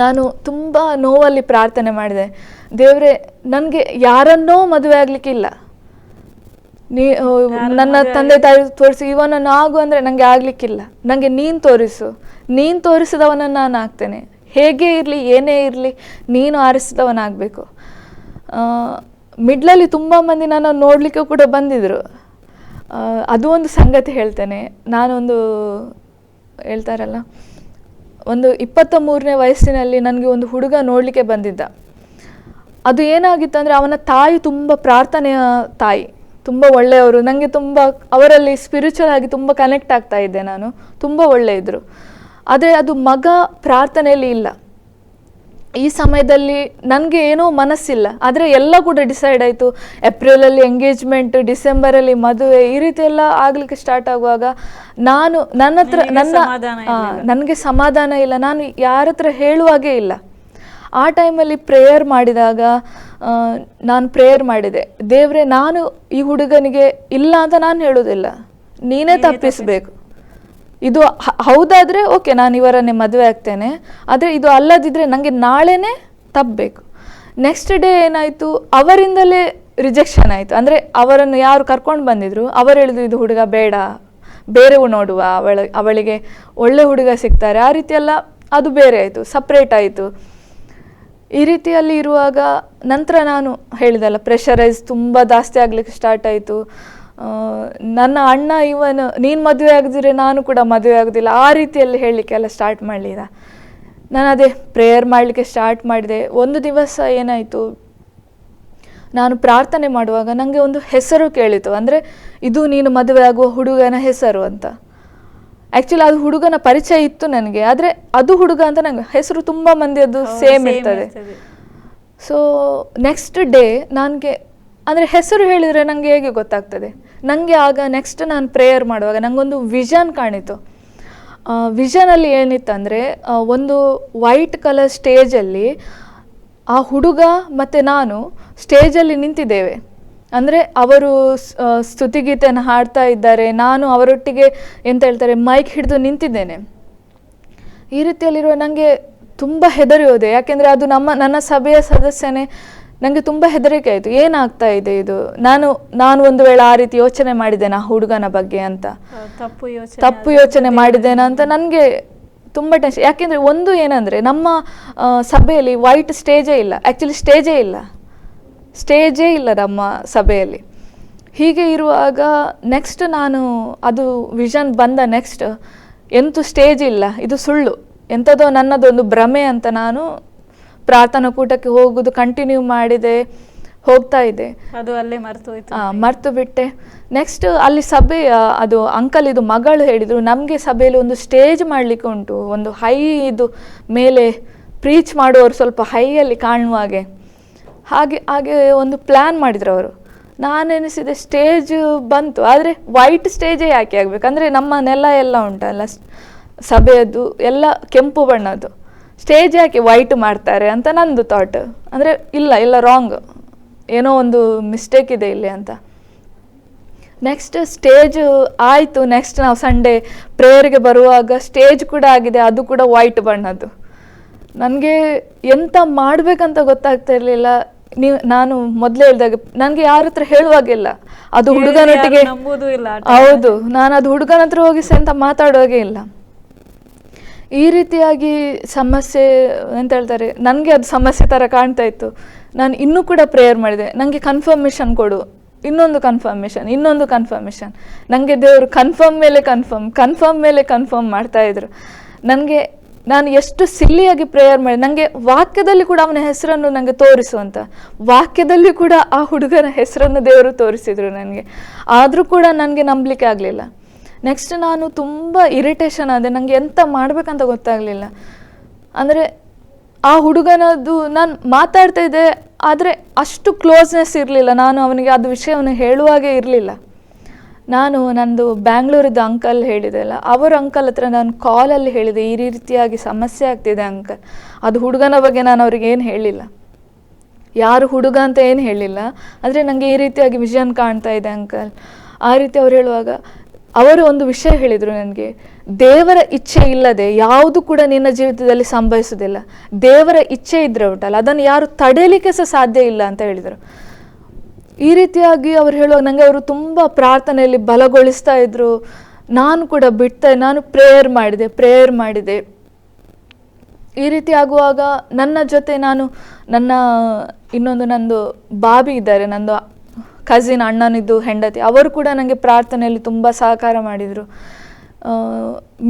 ನಾನು ತುಂಬ ನೋವಲ್ಲಿ ಪ್ರಾರ್ಥನೆ ಮಾಡಿದೆ, ದೇವರೇ ನನಗೆ ಯಾರನ್ನೋ ಮದುವೆ ಆಗಲಿಕ್ಕಿಲ್ಲ, ನನ್ನ ತಂದೆ ತಾಯಿ ತೋರಿಸಿ ಇವನನ್ನು ಆಗು ಅಂದರೆ ನನಗೆ ಆಗಲಿಕ್ಕಿಲ್ಲ, ನನಗೆ ನೀನು ತೋರಿಸು, ನೀನು ತೋರಿಸಿದವನನ್ನು ನಾನು ಆಗ್ತೇನೆ, ಹೇಗೆ ಇರಲಿ ಏನೇ ಇರಲಿ ನೀನು ಆರಿಸಿದವನಾಗಬೇಕು. ಮಿಡ್ಲಲ್ಲಿ ತುಂಬ ಮಂದಿ ನಾನು ನೋಡಲಿಕ್ಕೆ ಕೂಡ ಬಂದಿದ್ದರು. ಅದು ಒಂದು ಸಂಗತಿ ಹೇಳ್ತೇನೆ. ನಾನೊಂದು ಹೇಳ್ತಾರಲ್ಲ, ಒಂದು 23ನೇ ವಯಸ್ಸಿನಲ್ಲಿ ನನಗೆ ಒಂದು ಹುಡುಗ ನೋಡಲಿಕ್ಕೆ ಬಂದಿದ್ದ. ಅದು ಏನಾಗಿತ್ತು ಅಂದರೆ, ಅವನ ತಾಯಿ ತುಂಬ ಪ್ರಾರ್ಥನೆಯ ತಾಯಿ, ತುಂಬ ಒಳ್ಳೆಯವರು, ನನಗೆ ತುಂಬ ಅವರಲ್ಲಿ ಸ್ಪಿರಿಚುವಲ್ ಆಗಿ ತುಂಬ ಕನೆಕ್ಟ್ ಆಗ್ತಾ ಇದ್ದೆ ನಾನು, ತುಂಬ ಒಳ್ಳೆಯಿದ್ರು. ಆದರೆ ಅದು ಮಗ ಪ್ರಾರ್ಥನೆಯಲ್ಲಿ ಇಲ್ಲ. ಈ ಸಮಯದಲ್ಲಿ ನನಗೆ ಏನೋ ಮನಸ್ಸಿಲ್ಲ, ಆದರೆ ಎಲ್ಲ ಕೂಡ ಡಿಸೈಡ್ ಆಯಿತು. ಏಪ್ರಿಲಲ್ಲಿ ಎಂಗೇಜ್ಮೆಂಟ್, ಡಿಸೆಂಬರಲ್ಲಿ ಮದುವೆ, ಈ ರೀತಿ ಎಲ್ಲ ಆಗಲಿಕ್ಕೆ ಸ್ಟಾರ್ಟ್ ಆಗುವಾಗ ನನಗೆ ಸಮಾಧಾನ ಇಲ್ಲ. ನಾನು ಯಾರ ಹತ್ರ ಹೇಳುವಾಗೇ ಇಲ್ಲ. ಆ ಟೈಮಲ್ಲಿ ಪ್ರೇಯರ್ ಮಾಡಿದಾಗ ನಾನು ಪ್ರೇಯರ್ ಮಾಡಿದೆ, ದೇವರೇ ನಾನು ಈ ಹುಡುಗನಿಗೆ ಇಲ್ಲ ಅಂತ ನಾನು ಹೇಳೋದಿಲ್ಲ, ನೀನೇ ತಪ್ಪಿಸಬೇಕು. ಇದು ಹೌದಾದರೆ ಓಕೆ, ನಾನು ಇವರನ್ನೇ ಮದುವೆ ಆಗ್ತೇನೆ, ಆದರೆ ಇದು ಅಲ್ಲದಿದ್ದರೆ ನನಗೆ ನಾಳೆನೇ ತಪ್ಪಬೇಕು. ನೆಕ್ಸ್ಟ್ ಡೇ ಏನಾಯಿತು, ಅವರಿಂದಲೇ ರಿಜೆಕ್ಷನ್ ಆಯಿತು. ಅಂದರೆ ಅವರನ್ನು ಯಾರು ಕರ್ಕೊಂಡು ಬಂದಿದ್ರು ಅವರು ಹೇಳಿದ್ರು ಇದು ಹುಡುಗ ಬೇಡ, ಬೇರೆವು ನೋಡುವ, ಅವಳಿಗೆ ಒಳ್ಳೆ ಹುಡುಗ ಸಿಗ್ತಾರೆ, ಆ ರೀತಿಯೆಲ್ಲ ಅದು ಬೇರೆ ಆಯಿತು, ಸಪ್ರೇಟ್ ಆಯಿತು. ಈ ರೀತಿಯಲ್ಲಿ ಇರುವಾಗ ನಂತರ ನಾನು ಹೇಳಿದಲ್ಲ, ಪ್ರೆಷರೈಸ್ ತುಂಬ ಜಾಸ್ತಿ ಆಗಲಿಕ್ಕೆ ಸ್ಟಾರ್ಟ್ ಆಯಿತು. ನನ್ನ ಅಣ್ಣ ಇವನ್ ನೀನು ಮದುವೆ ಆಗಿದ್ರೆ ನಾನು ಕೂಡ ಮದುವೆ ಆಗೋದಿಲ್ಲ, ಆ ರೀತಿಯಲ್ಲಿ ಹೇಳಲಿಕ್ಕೆಲ್ಲ ಸ್ಟಾರ್ಟ್ ಮಾಡಲಿಲ್ಲ. ನಾನು ಅದೇ ಪ್ರೇಯರ್ ಮಾಡಲಿಕ್ಕೆ ಸ್ಟಾರ್ಟ್ ಮಾಡಿದೆ. ಒಂದು ದಿವಸ ಏನಾಯಿತು, ನಾನು ಪ್ರಾರ್ಥನೆ ಮಾಡುವಾಗ ನನಗೆ ಒಂದು ಹೆಸರು ಕೇಳಿತು. ಅಂದರೆ ಇದು ನೀನು ಮದುವೆ ಆಗುವ ಹುಡುಗನ ಹೆಸರು ಅಂತ. ಆ್ಯಕ್ಚುಲಿ ಅದು ಹುಡುಗನ ಪರಿಚಯ ಇತ್ತು ನನಗೆ, ಆದರೆ ಅದು ಹುಡುಗ ಅಂತ ನನಗೆ ಹೆಸರು ತುಂಬ ಮಂದಿ ಅದು ಸೇಮ್ ಇರ್ತದೆ. ಸೊ ನೆಕ್ಸ್ಟ್ ಡೇ ನನಗೆ ಅಂದರೆ ಹೆಸರು ಹೇಳಿದರೆ ನನಗೆ ಹೇಗೆ ಗೊತ್ತಾಗ್ತದೆ, ನನಗೆ ಆಗ ನೆಕ್ಸ್ಟ್ ನಾನು ಪ್ರೇಯರ್ ಮಾಡುವಾಗ ನನಗೊಂದು ವಿಷನ್ ಕಾಣಿತು. ವಿಷನಲ್ಲಿ ಏನಿತ್ತಂದರೆ, ಒಂದು ವೈಟ್ ಕಲರ್ ಸ್ಟೇಜಲ್ಲಿ ಆ ಹುಡುಗ ಮತ್ತು ನಾನು ಸ್ಟೇಜಲ್ಲಿ ನಿಂತಿದ್ದೇವೆ. ಅಂದರೆ ಅವರು ಸ್ತುತಿಗೀತೆಯನ್ನು ಹಾಡ್ತಾ ಇದ್ದಾರೆ, ನಾನು ಅವರೊಟ್ಟಿಗೆ ಎಂತ ಹೇಳ್ತಾರೆ ಮೈಕ್ ಹಿಡಿದು ನಿಂತಿದ್ದೇನೆ. ಈ ರೀತಿಯಲ್ಲಿರುವ ನನಗೆ ತುಂಬ ಹೆದರಿ ಹೋದೆ, ಯಾಕೆಂದರೆ ಅದು ನನ್ನ ಸಭೆಯ ಸದಸ್ಯನೇ. ನನಗೆ ತುಂಬ ಹೆದರಿಕೆ ಆಯಿತು, ಏನಾಗ್ತಾ ಇದೆ ಇದು, ನಾನು ಒಂದು ವೇಳೆ ಆ ರೀತಿ ಯೋಚನೆ ಮಾಡಿದ್ದೇನೆ ಆ ಹುಡುಗನ ಬಗ್ಗೆ ಅಂತ, ತಪ್ಪು ಯೋಚನೆ ಮಾಡಿದ್ದೇನೆ ಅಂತ ನನಗೆ ತುಂಬ ಟೆನ್ಷನ್. ಯಾಕೆಂದರೆ ಒಂದು ಏನಂದರೆ, ನಮ್ಮ ಸಭೆಯಲ್ಲಿ ವೈಟ್ ಸ್ಟೇಜೇ ಇಲ್ಲ, ಆ್ಯಕ್ಚುಲಿ ಸ್ಟೇಜೇ ಇಲ್ಲ ನಮ್ಮ ಸಭೆಯಲ್ಲಿ. ಹೀಗೆ ಇರುವಾಗ ನೆಕ್ಸ್ಟ್ ನಾನು ಅದು ವಿಷನ್ ಬಂದ ನೆಕ್ಸ್ಟ್, ಎಂತೂ ಸ್ಟೇಜ್ ಇಲ್ಲ, ಇದು ಸುಳ್ಳು, ಎಂಥದೋ ನನ್ನದೊಂದು ಭ್ರಮೆ ಅಂತ ನಾನು ಪ್ರಾರ್ಥನಾ ಕೂಟಕ್ಕೆ ಹೋಗೋದು ಕಂಟಿನ್ಯೂ ಮಾಡಿದೆ, ಹೋಗ್ತಾ ಇದ್ದೆ. ಅದು ಅಲ್ಲೇ ಮರ್ತು ಬಿಟ್ಟೆ. ನೆಕ್ಸ್ಟ್ ಅಲ್ಲಿ ಸಭೆಯ ಅದು ಅಂಕಲ್ ಇದು ಮಗಳು ಹೇಳಿದರು, ನಮಗೆ ಸಭೆಯಲ್ಲಿ ಒಂದು ಸ್ಟೇಜ್ ಮಾಡಲಿಕ್ಕೆ ಉಂಟು, ಒಂದು ಹೈ ಇದು ಮೇಲೆ ಪ್ರೀಚ್ ಮಾಡುವವರು ಸ್ವಲ್ಪ ಹೈಯಲ್ಲಿ ಕಾಣುವ ಹಾಗೆ ಒಂದು ಪ್ಲ್ಯಾನ್ ಮಾಡಿದ್ರು ಅವರು. ನಾನೆನಿಸಿದೆ ಸ್ಟೇಜ್ ಬಂತು, ಆದರೆ ವೈಟ್ ಸ್ಟೇಜೇ ಯಾಕೆ ಆಗಬೇಕು, ಅಂದರೆ ನಮ್ಮ ನೆಲ ಎಲ್ಲ ಉಂಟಲ್ಲ ಸಭೆಯದ್ದು ಎಲ್ಲ ಕೆಂಪು ಬಣ್ಣದ್ದು, ಸ್ಟೇಜ್ ಯಾಕೆ ವೈಟ್ ಮಾಡ್ತಾರೆ ಅಂತ ನಂದು ಥಾಟ್. ಅಂದರೆ ಇಲ್ಲ ರಾಂಗ್, ಏನೋ ಒಂದು ಮಿಸ್ಟೇಕ್ ಇದೆ ಇಲ್ಲಿ ಅಂತ. ನೆಕ್ಸ್ಟ್ ಸ್ಟೇಜ್ ಆಯಿತು. ನೆಕ್ಸ್ಟ್ ನಾವು ಸಂಡೇ ಪ್ರೇಯರ್ಗೆ ಬರುವಾಗ ಸ್ಟೇಜ್ ಕೂಡ ಆಗಿದೆ, ಅದು ಕೂಡ ವೈಟ್ ಬಣ್ಣದ್ದು. ನನಗೆ ಎಂತ ಮಾಡಬೇಕಂತ ಗೊತ್ತಾಗ್ತಾ ಇರಲಿಲ್ಲ. ನಾನು ಮೊದಲೇ ಹೇಳಿದಾಗ ನನಗೆ ಯಾರ ಹತ್ರ ಹೇಳುವಾಗಿಲ್ಲ, ಅದು ಹುಡುಗನೊಟ್ಟಿಗೆ, ಹೌದು, ನಾನು ಅದು ಹುಡುಗನ ಹತ್ರ ಹೋಗಿ ಅಂತ ಮಾತಾಡುವಾಗೆ ಇಲ್ಲ. ಈ ರೀತಿಯಾಗಿ ಸಮಸ್ಯೆ ಎಂತ ಹೇಳ್ತಾರೆ, ನನಗೆ ಅದು ಸಮಸ್ಯೆ ಥರ ಕಾಣ್ತಾ ಇತ್ತು. ನಾನು ಇನ್ನೂ ಕೂಡ ಪ್ರೇಯರ್ ಮಾಡಿದೆ, ನನಗೆ ಕನ್ಫರ್ಮೇಷನ್ ಕೊಡು, ಇನ್ನೊಂದು ಕನ್ಫರ್ಮೇಷನ್. ನನಗೆ ದೇವರು ಕನ್ಫರ್ಮ್ ಮೇಲೆ ಕನ್ಫರ್ಮ್ ಮಾಡ್ತಾಯಿದ್ರು. ನಾನು ಎಷ್ಟು ಸಿಲ್ಲಿಯಾಗಿ ಪ್ರೇಯರ್ ಮಾಡಿ, ನನಗೆ ವಾಕ್ಯದಲ್ಲಿ ಕೂಡ ಅವನ ಹೆಸರನ್ನು ನನಗೆ ತೋರಿಸುವಂತ, ವಾಕ್ಯದಲ್ಲಿ ಕೂಡ ಆ ಹುಡುಗನ ಹೆಸರನ್ನು ದೇವರು ತೋರಿಸಿದ್ರು ನನಗೆ. ಆದರೂ ಕೂಡ ನನಗೆ ನಂಬಲಿಕ್ಕೆ ಆಗಲಿಲ್ಲ. ನೆಕ್ಸ್ಟ್ ನಾನು ತುಂಬ ಇರಿಟೇಷನ್ ಆದೆ, ನನಗೆ ಎಂತ ಮಾಡಬೇಕಂತ ಗೊತ್ತಾಗಲಿಲ್ಲ. ಅಂದರೆ ಆ ಹುಡುಗನದ್ದು ನಾನು ಮಾತಾಡ್ತಾ ಇದ್ದೆ, ಆದರೆ ಅಷ್ಟು ಕ್ಲೋಸ್ನೆಸ್ ಇರಲಿಲ್ಲ, ನಾನು ಅವನಿಗೆ ಅದು ವಿಷಯವನ್ನು ಹೇಳುವಾಗೆ ಇರಲಿಲ್ಲ. ನಂದು ಬ್ಯಾಂಗ್ಳೂರಿದ್ದು ಅಂಕಲ್ ಹೇಳಿದೆ ಅಲ್ಲ, ಅವರ ಅಂಕಲ್ ಹತ್ರ ನಾನು ಕಾಲಲ್ಲಿ ಹೇಳಿದೆ, ಈ ರೀತಿಯಾಗಿ ಸಮಸ್ಯೆ ಆಗ್ತಿದೆ ಅಂಕಲ್. ಅದು ಹುಡುಗನ ಬಗ್ಗೆ ನಾನು ಅವ್ರಿಗೆ ಏನು ಹೇಳಿಲ್ಲ, ಯಾರು ಹುಡುಗ ಅಂತ ಏನು ಹೇಳಿಲ್ಲ, ಆದರೆ ನನಗೆ ಈ ರೀತಿಯಾಗಿ ವಿಷನ್ ಕಾಣ್ತಾ ಇದೆ ಅಂಕಲ್. ಆ ರೀತಿ ಅವ್ರು ಹೇಳುವಾಗ ಅವರು ಒಂದು ವಿಷಯ ಹೇಳಿದರು ನನಗೆ, ದೇವರ ಇಚ್ಛೆ ಇಲ್ಲದೆ ಯಾವುದು ಕೂಡ ನಿನ್ನ ಜೀವಿತದಲ್ಲಿ ಸಂಭವಿಸುವುದಿಲ್ಲ. ದೇವರ ಇಚ್ಛೆ ಇದ್ರೆ ಉಂಟಲ್ಲ, ಅದನ್ನು ಯಾರು ತಡೆಯಲಿಕ್ಕೆ ಸಹ ಸಾಧ್ಯ ಇಲ್ಲ ಅಂತ ಹೇಳಿದರು. ಈ ರೀತಿಯಾಗಿ ಅವ್ರು ಹೇಳುವಾಗ ನನಗೆ ಅವರು ತುಂಬ ಪ್ರಾರ್ಥನೆಯಲ್ಲಿ ಬಲಗೊಳಿಸ್ತಾ ಇದ್ರು. ನಾನು ಕೂಡ ನಾನು ಪ್ರೇಯರ್ ಮಾಡಿದೆ. ಈ ರೀತಿ ಆಗುವಾಗ ನನ್ನ ಜೊತೆ ನಂದು ಬಾಬಿ ಇದ್ದಾರೆ, ನಂದು ಕಸಿನ್ ಅಣ್ಣನಿದ್ದು ಹೆಂಡತಿ, ಅವರು ಕೂಡ ನನಗೆ ಪ್ರಾರ್ಥನೆಯಲ್ಲಿ ತುಂಬ ಸಹಕಾರ ಮಾಡಿದರು.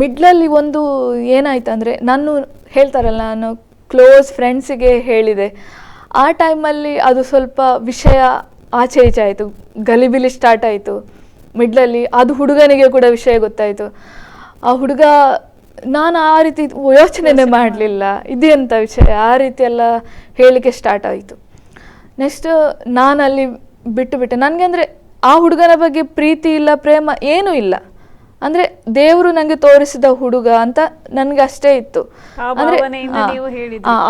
ಮಿಡ್ಲಲ್ಲಿ ಒಂದು ಏನಾಯ್ತು ಅಂದರೆ, ಹೇಳ್ತಾರಲ್ಲ, ನಾನು ಕ್ಲೋಸ್ ಫ್ರೆಂಡ್ಸಿಗೆ ಹೇಳಿದೆ. ಆ ಟೈಮಲ್ಲಿ ಅದು ಸ್ವಲ್ಪ ವಿಷಯ ಆಚೆ ಈಚೆ ಆಯಿತು, ಗಲಿಬಿಲಿ ಸ್ಟಾರ್ಟ್ ಆಯಿತು ಮಿಡ್ಲಲ್ಲಿ. ಅದು ಹುಡುಗನಿಗೆ ಕೂಡ ವಿಷಯ ಗೊತ್ತಾಯಿತು. ಆ ಹುಡುಗ ನಾನು ಆ ರೀತಿ ಯೋಚನೆನೇ ಮಾಡಲಿಲ್ಲ, ಇದೆಂಥ ವಿಷಯ, ಆ ರೀತಿ ಎಲ್ಲ ಹೇಳಲಿಕ್ಕೆ ಸ್ಟಾರ್ಟ್ ಆಯಿತು. ನೆಕ್ಸ್ಟ್ ನಾನು ಅಲ್ಲಿ ಬಿಟ್ಟುಬಿಟ್ಟೆ. ನನಗೆ ಅಂದರೆ ಆ ಹುಡುಗನ ಬಗ್ಗೆ ಪ್ರೀತಿ ಇಲ್ಲ, ಪ್ರೇಮ ಏನೂ ಇಲ್ಲ. ಅಂದರೆ ದೇವರು ನನಗೆ ತೋರಿಸಿದ ಹುಡುಗ ಅಂತ ನನಗೆ ಅಷ್ಟೇ ಇತ್ತು. ಅಂದರೆ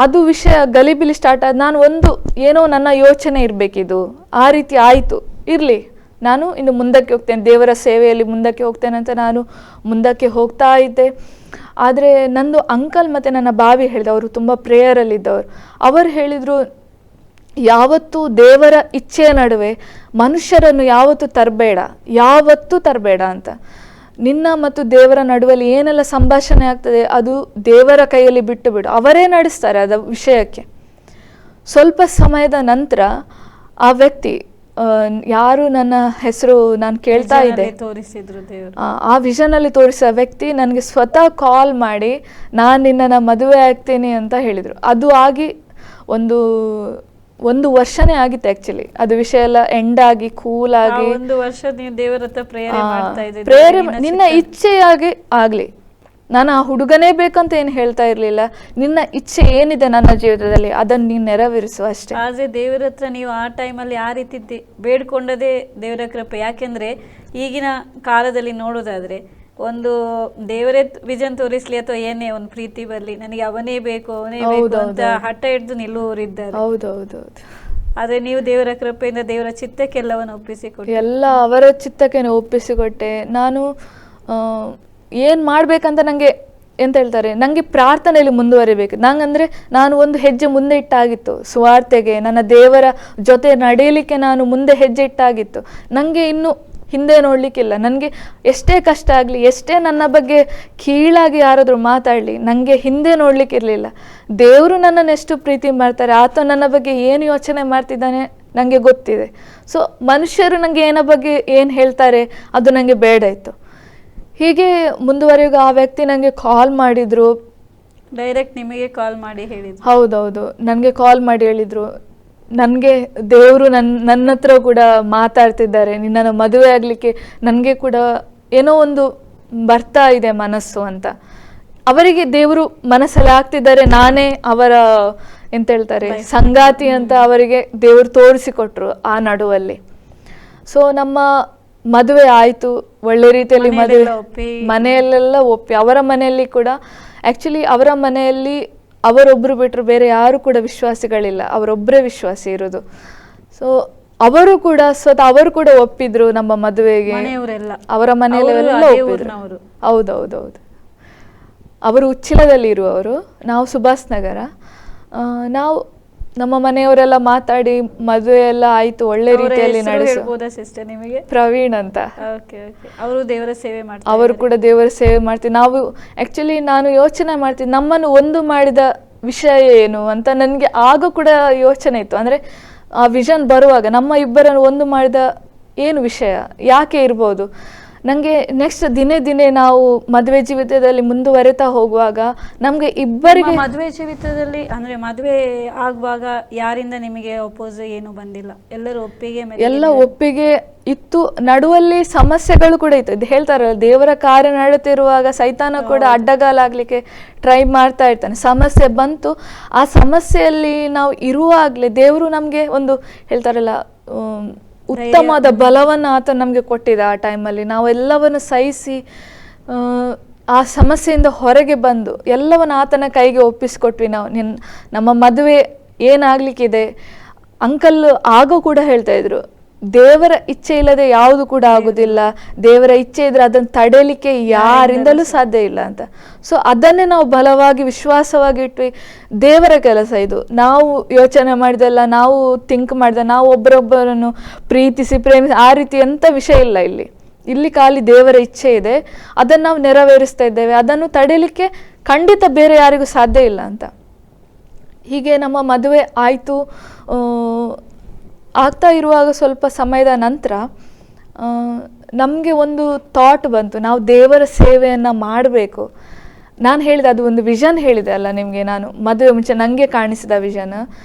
ಅದು ವಿಷಯ ಗಲಿಬಿಲಿ ಸ್ಟಾರ್ಟ್ ಆದ. ನಾನು ಏನೋ ನನ್ನ ಯೋಚನೆ ಇರಬೇಕಿದು, ಆ ರೀತಿ ಆಯಿತು, ಇರಲಿ, ನಾನು ಇನ್ನು ಮುಂದಕ್ಕೆ ಹೋಗ್ತೇನೆ, ದೇವರ ಸೇವೆಯಲ್ಲಿ ಮುಂದಕ್ಕೆ ಹೋಗ್ತೇನೆ ಅಂತ ನಾನು ಮುಂದಕ್ಕೆ ಹೋಗ್ತಾ ಇದ್ದೆ. ಆದರೆ ನಂದು ಅಂಕಲ್ ಮತ್ತು ನನ್ನ ಬಾವಿ ಹೇಳಿದ, ಅವರು ತುಂಬ ಪ್ರೇಯರಲ್ಲಿದ್ದವರು. ಅವರು ಹೇಳಿದರು, ಯಾವತ್ತೂ ದೇವರ ಇಚ್ಛೆಯ ನಡುವೆ ಮನುಷ್ಯರನ್ನು ಯಾವತ್ತೂ ತರಬೇಡ ಅಂತ. ನಿನ್ನ ಮತ್ತು ದೇವರ ನಡುವಲ್ಲಿ ಏನೆಲ್ಲ ಸಂಭಾಷಣೆ ಆಗ್ತದೆ ಅದು ದೇವರ ಕೈಯಲ್ಲಿ ಬಿಟ್ಟು ಬಿಡು, ಅವರೇ ನಡೆಸ್ತಾರೆ ಅದ ವಿಷಯಕ್ಕೆ. ಸ್ವಲ್ಪ ಸಮಯದ ನಂತರ ಆ ವ್ಯಕ್ತಿ, ಯಾರು ನನ್ನ ಹೆಸರು ನಾನು ಕೇಳ್ತಾ ಇದ್ದೆ, ಆ ವಿಷನಲ್ಲಿ ತೋರಿಸಿದ ವ್ಯಕ್ತಿ ನನಗೆ ಸ್ವತಃ ಕಾಲ್ ಮಾಡಿ ನಾನು ನಿನ್ನನ್ನು ಮದುವೆ ಆಗ್ತೀನಿ ಅಂತ ಹೇಳಿದರು. ಅದು ಆಗಿ ಒಂದು ವರ್ಷನೇ ಆಗಿತ್ತು ಆಕ್ಚುಲಿ. ಅದು ವಿಷಯ ಎಲ್ಲ ಎಂಡ್ ಆಗಿ ಕೂಲ್ ಆಗಿ, ಒಂದು ವರ್ಷ ನೀವು ದೇವರ ಹತ್ರ ಪ್ರೇಯರ್ ನಿನ್ನ ಇಚ್ಛೆಯಾಗಿ ಆಗ್ಲಿ. ನಾನು ಆ ಹುಡುಗನೇ ಬೇಕಂತ ಏನು ಹೇಳ್ತಾ ಇರಲಿಲ್ಲ. ನಿನ್ನ ಇಚ್ಛೆ ಏನಿದೆ ನನ್ನ ಜೀವಿತದಲ್ಲಿ ಅದನ್ನು ನೀನು ನೆರವೇರಿಸು ಅಷ್ಟೇ. ಆದರೆ ದೇವರ ಹತ್ರ ನೀವು ಆ ಟೈಮಲ್ಲಿ ಆ ರೀತಿ ಬೇಡ್ಕೊಂಡದೇ ದೇವರ ಕೃಪೆ. ಯಾಕೆಂದ್ರೆ ಈಗಿನ ಕಾಲದಲ್ಲಿ ನೋಡೋದಾದ್ರೆ ಒಂದು ದೇವರೇ ವಿಜನ್ ತೋರಿಸ್ಲಿ ಅಥವಾ ಏನೇ ಒಂದು ಪ್ರೀತಿ ಬರಲಿ, ನನಗೆ ಅವನೇ ಬೇಕು ಅಂತ ಹಠ ಹಿಡಿದು ನಿಲ್ಲುವವರಿದ್ದಾರೆ. ಹೌದೌದೌದು. ಆದ್ರೆ ನೀವು ದೇವರ ಕೃಪೆಯಿಂದ ದೇವರ ಚಿತ್ತಕ್ಕೆಲ್ಲವನ್ನು ಒಪ್ಪಿಸಿಕೊಟ್ಟೆ. ಎಲ್ಲ ಅವರ ಚಿತ್ತಕ್ಕೆ ಒಪ್ಪಿಸಿಕೊಟ್ಟೆ. ನಾನು ಏನು ಮಾಡ್ಬೇಕಂತ ನನಗೆ ಎಂತ ಹೇಳ್ತಾರೆ, ನನಗೆ ಪ್ರಾರ್ಥನೆಯಲ್ಲಿ ಮುಂದುವರಿಬೇಕು. ನಂಗಂದರೆ ನಾನು ಒಂದು ಹೆಜ್ಜೆ ಮುಂದೆ ಇಟ್ಟಾಗಿತ್ತು ಸುವಾರ್ತೆಗೆ, ನನ್ನ ದೇವರ ಜೊತೆ ನಡೆಯಲಿಕ್ಕೆ ನಾನು ಮುಂದೆ ಹೆಜ್ಜೆ ಇಟ್ಟಾಗಿತ್ತು. ನನಗೆ ಇನ್ನು ಹಿಂದೆ ನೋಡಲಿಕ್ಕಿಲ್ಲ. ನನಗೆ ಎಷ್ಟೇ ಕಷ್ಟ ಆಗಲಿ, ಎಷ್ಟೇ ನನ್ನ ಬಗ್ಗೆ ಕೀಳಾಗಿ ಯಾರಾದರೂ ಮಾತಾಡಲಿ, ನನಗೆ ಹಿಂದೆ ನೋಡಲಿಕ್ಕಿರಲಿಲ್ಲ. ದೇವರು ನನ್ನನ್ನು ಎಷ್ಟು ಪ್ರೀತಿ ಮಾಡ್ತಾರೆ, ಆತ ನನ್ನ ಬಗ್ಗೆ ಏನು ಯೋಚನೆ ಮಾಡ್ತಿದ್ದಾನೆ ನನಗೆ ಗೊತ್ತಿದೆ. ಸೊ ಮನುಷ್ಯರು ನನಗೆ ಏನ ಬಗ್ಗೆ ಏನು ಹೇಳ್ತಾರೆ ಅದು ನನಗೆ ಬೇಡ ಇತ್ತು. ಹೀಗೆ ಮುಂದುವರೆಯುವಾಗ ಆ ವ್ಯಕ್ತಿ ನನಗೆ ಕಾಲ್ ಮಾಡಿದರು. ಡೈರೆಕ್ಟ್ ನಿಮಗೆ ಕಾಲ್ ಮಾಡಿ ಹೇಳಿದ್ರು? ಹೌದೌದು, ನನಗೆ ಕಾಲ್ ಮಾಡಿ ಹೇಳಿದರು, ನನಗೆ ದೇವರು ನನ್ನ ಹತ್ರ ಕೂಡ ಮಾತಾಡ್ತಿದ್ದಾರೆ, ನಿನ್ನನ್ನು ಮದುವೆ ಆಗಲಿಕ್ಕೆ ನನಗೆ ಕೂಡ ಏನೋ ಒಂದು ಬರ್ತಾ ಇದೆ ಮನಸ್ಸು ಅಂತ. ಅವರಿಗೆ ದೇವರು ಮನಸ್ಸಲ್ಲಿ ಆಗ್ತಿದ್ದಾರೆ, ನಾನೇ ಅವರ ಎಂತ ಹೇಳ್ತಾರೆ ಸಂಗಾತಿ ಅಂತ ಅವರಿಗೆ ದೇವರು ತೋರಿಸಿಕೊಟ್ರು ಆ ನಡುವಲ್ಲಿ. ಸೊ ನಮ್ಮ ಮದುವೆ ಆಯಿತು, ಒಳ್ಳೆ ರೀತಿಯಲ್ಲಿ ಮದುವೆ, ಮನೆಯಲ್ಲೆಲ್ಲ ಒಪ್ಪಿ. ಅವರ ಮನೆಯಲ್ಲಿ ಕೂಡ ಆ್ಯಕ್ಚುಲಿ ಅವರ ಮನೆಯಲ್ಲಿ ಅವರೊಬ್ಬರು ಬಿಟ್ಟರು ಬೇರೆ ಯಾರು ಕೂಡ ವಿಶ್ವಾಸಿಗಳಿಲ್ಲ, ಅವರೊಬ್ಬರೇ ವಿಶ್ವಾಸಿ ಇರೋದು. ಸೊ ಅವರು ಕೂಡ ಒಪ್ಪಿದ್ರು ನಮ್ಮ ಮದುವೆಗೆ, ಅವರ ಮನೆಯಲ್ಲೆಲ್ಲ ಒಪ್ಪಿದ್ರು. ಹೌದೌದೌದು. ಅವರು ಉಚ್ಚಿಲದಲ್ಲಿ ಇರುವವರು, ನಾವು ಸುಭಾಷ್ ನಗರ. ನಾವು ನಮ್ಮ ಮನೆಯವರೆಲ್ಲ ಮಾತಾಡಿ ಮದುವೆ ಎಲ್ಲ ಆಯ್ತು, ಒಳ್ಳೆ ರೀತಿಯಲ್ಲಿ ನಡೆಸು. ಪ್ರವೀಣ್ ಅಂತ, ಅವರು ದೇವರ ಸೇವೆ ಮಾಡ್ತಾರೆ. ಅವರು ಕೂಡ ದೇವರ ಸೇವೆ ಮಾಡ್ತೀವಿ. ನಾವು ಆ್ಯಕ್ಚುಲಿ ನಾನು ಯೋಚನೆ ಮಾಡ್ತೀನಿ, ನಮ್ಮನ್ನು ಒಂದು ಮಾಡಿದ ವಿಷಯ ಏನು ಅಂತ ನನಗೆ ಆಗ ಕೂಡ ಯೋಚನೆ ಇತ್ತು. ಅಂದರೆ ಆ ವಿಷನ್ ಬರುವಾಗ ನಮ್ಮ ಇಬ್ಬರನ್ನು ಒಂದು ಮಾಡಿದ ಏನು ವಿಷಯ, ಯಾಕೆ ಇರ್ಬೋದು. ನನಗೆ ನೆಕ್ಸ್ಟ್ ದಿನೇ ನಾವು ಮದುವೆ ಜೀವಿತದಲ್ಲಿ ಮುಂದುವರೆತಾ ಹೋಗುವಾಗ ನಮಗೆ ಇಬ್ಬರಿಗೆ ಮದುವೆ ಜೀವಿತದಲ್ಲಿ ಅಂದರೆ ಮದುವೆ ಆಗುವಾಗ ಯಾರಿಂದ ನಿಮಗೆ ಅಪೋಸ್ ಏನು ಬಂದಿಲ್ಲ, ಎಲ್ಲರೂ ಎಲ್ಲ ಒಪ್ಪಿಗೆ ಇತ್ತು. ನಡುವಲ್ಲಿ ಸಮಸ್ಯೆಗಳು ಕೂಡ ಇತ್ತು. ಇದು ಹೇಳ್ತಾರಲ್ಲ, ದೇವರ ಕಾರ್ಯ ನಡೆತಿರುವಾಗ ಸೈತಾನ ಕೂಡ ಅಡ್ಡಗಾಲಾಗಲಿಕ್ಕೆ ಟ್ರೈ ಮಾಡ್ತಾ ಇರ್ತಾನೆ. ಸಮಸ್ಯೆ ಬಂತು, ಆ ಸಮಸ್ಯೆಯಲ್ಲಿ ನಾವು ಇರುವಾಗಲೇ ದೇವರು ನಮಗೆ ಒಂದು ಹೇಳ್ತಾರಲ್ಲ ಉತ್ತಮವಾದ ಬಲವನ್ನು ಆತ ನಮಗೆ ಕೊಟ್ಟಿದ್ದ. ಆ ಟೈಮಲ್ಲಿ ನಾವೆಲ್ಲವನ್ನು ಸಹಿಸಿ ಆ ಸಮಸ್ಯೆಯಿಂದ ಹೊರಗೆ ಬಂದು ಎಲ್ಲವನ್ನು ಆತನ ಕೈಗೆ ಒಪ್ಪಿಸಿಕೊಟ್ವಿ. ನಮ್ಮ ಮದುವೆ ಏನಾಗಲಿಕ್ಕಿದೆ. ಅಂಕಲ್ ಆಗ ಕೂಡ ಹೇಳ್ತಾ ಇದ್ರು, ದೇವರ ಇಚ್ಛೆ ಇಲ್ಲದೆ ಯಾವುದು ಕೂಡ ಆಗುದಿಲ್ಲ, ದೇವರ ಇಚ್ಛೆ ಇದ್ರೆ ಅದನ್ನು ತಡೆಯಲಿಕ್ಕೆ ಯಾರಿಂದಲೂ ಸಾಧ್ಯ ಇಲ್ಲ ಅಂತ. ಸೊ ಅದನ್ನೇ ನಾವು ಬಲವಾಗಿ ವಿಶ್ವಾಸವಾಗಿ ಇಟ್ವಿ. ದೇವರ ಕೆಲಸ ಇದು. ನಾವು ಯೋಚನೆ ಮಾಡಿದೆಲ್ಲ, ನಾವು ಥಿಂಕ್ ಮಾಡಿದ, ನಾವು ಒಬ್ಬರೊಬ್ಬರನ್ನು ಪ್ರೀತಿಸಿ ಪ್ರೇಮಿಸಿ ಆ ರೀತಿ ಎಂಥ ವಿಷಯ ಇಲ್ಲ ಇಲ್ಲಿ ಖಾಲಿ ದೇವರ ಇಚ್ಛೆ ಇದೆ, ಅದನ್ನು ನಾವು ನೆರವೇರಿಸ್ತಾ ಇದ್ದೇವೆ. ಅದನ್ನು ತಡೆಯಲಿಕ್ಕೆ ಖಂಡಿತ ಬೇರೆ ಯಾರಿಗೂ ಸಾಧ್ಯ ಇಲ್ಲ ಅಂತ. ಹೀಗೆ ನಮ್ಮ ಮದುವೆ ಆಯಿತು. ಆಗ್ತಾ ಇರುವಾಗ ಸ್ವಲ್ಪ ಸಮಯದ ನಂತರ ನಮಗೆ ಒಂದು ಥಾಟ್ ಬಂತು, ನಾವು ದೇವರ ಸೇವೆಯನ್ನು ಮಾಡಬೇಕು. ನಾನು ಹೇಳಿದೆ, ಅದು ಒಂದು ವಿಷನ್ ಹೇಳಿದೆ ಅಲ್ಲ ನಿಮಗೆ, ನಾನು ಮದುವೆ ಮುಂಚೆ ನನಗೆ ಕಾಣಿಸಿದ ವಿಷನ್.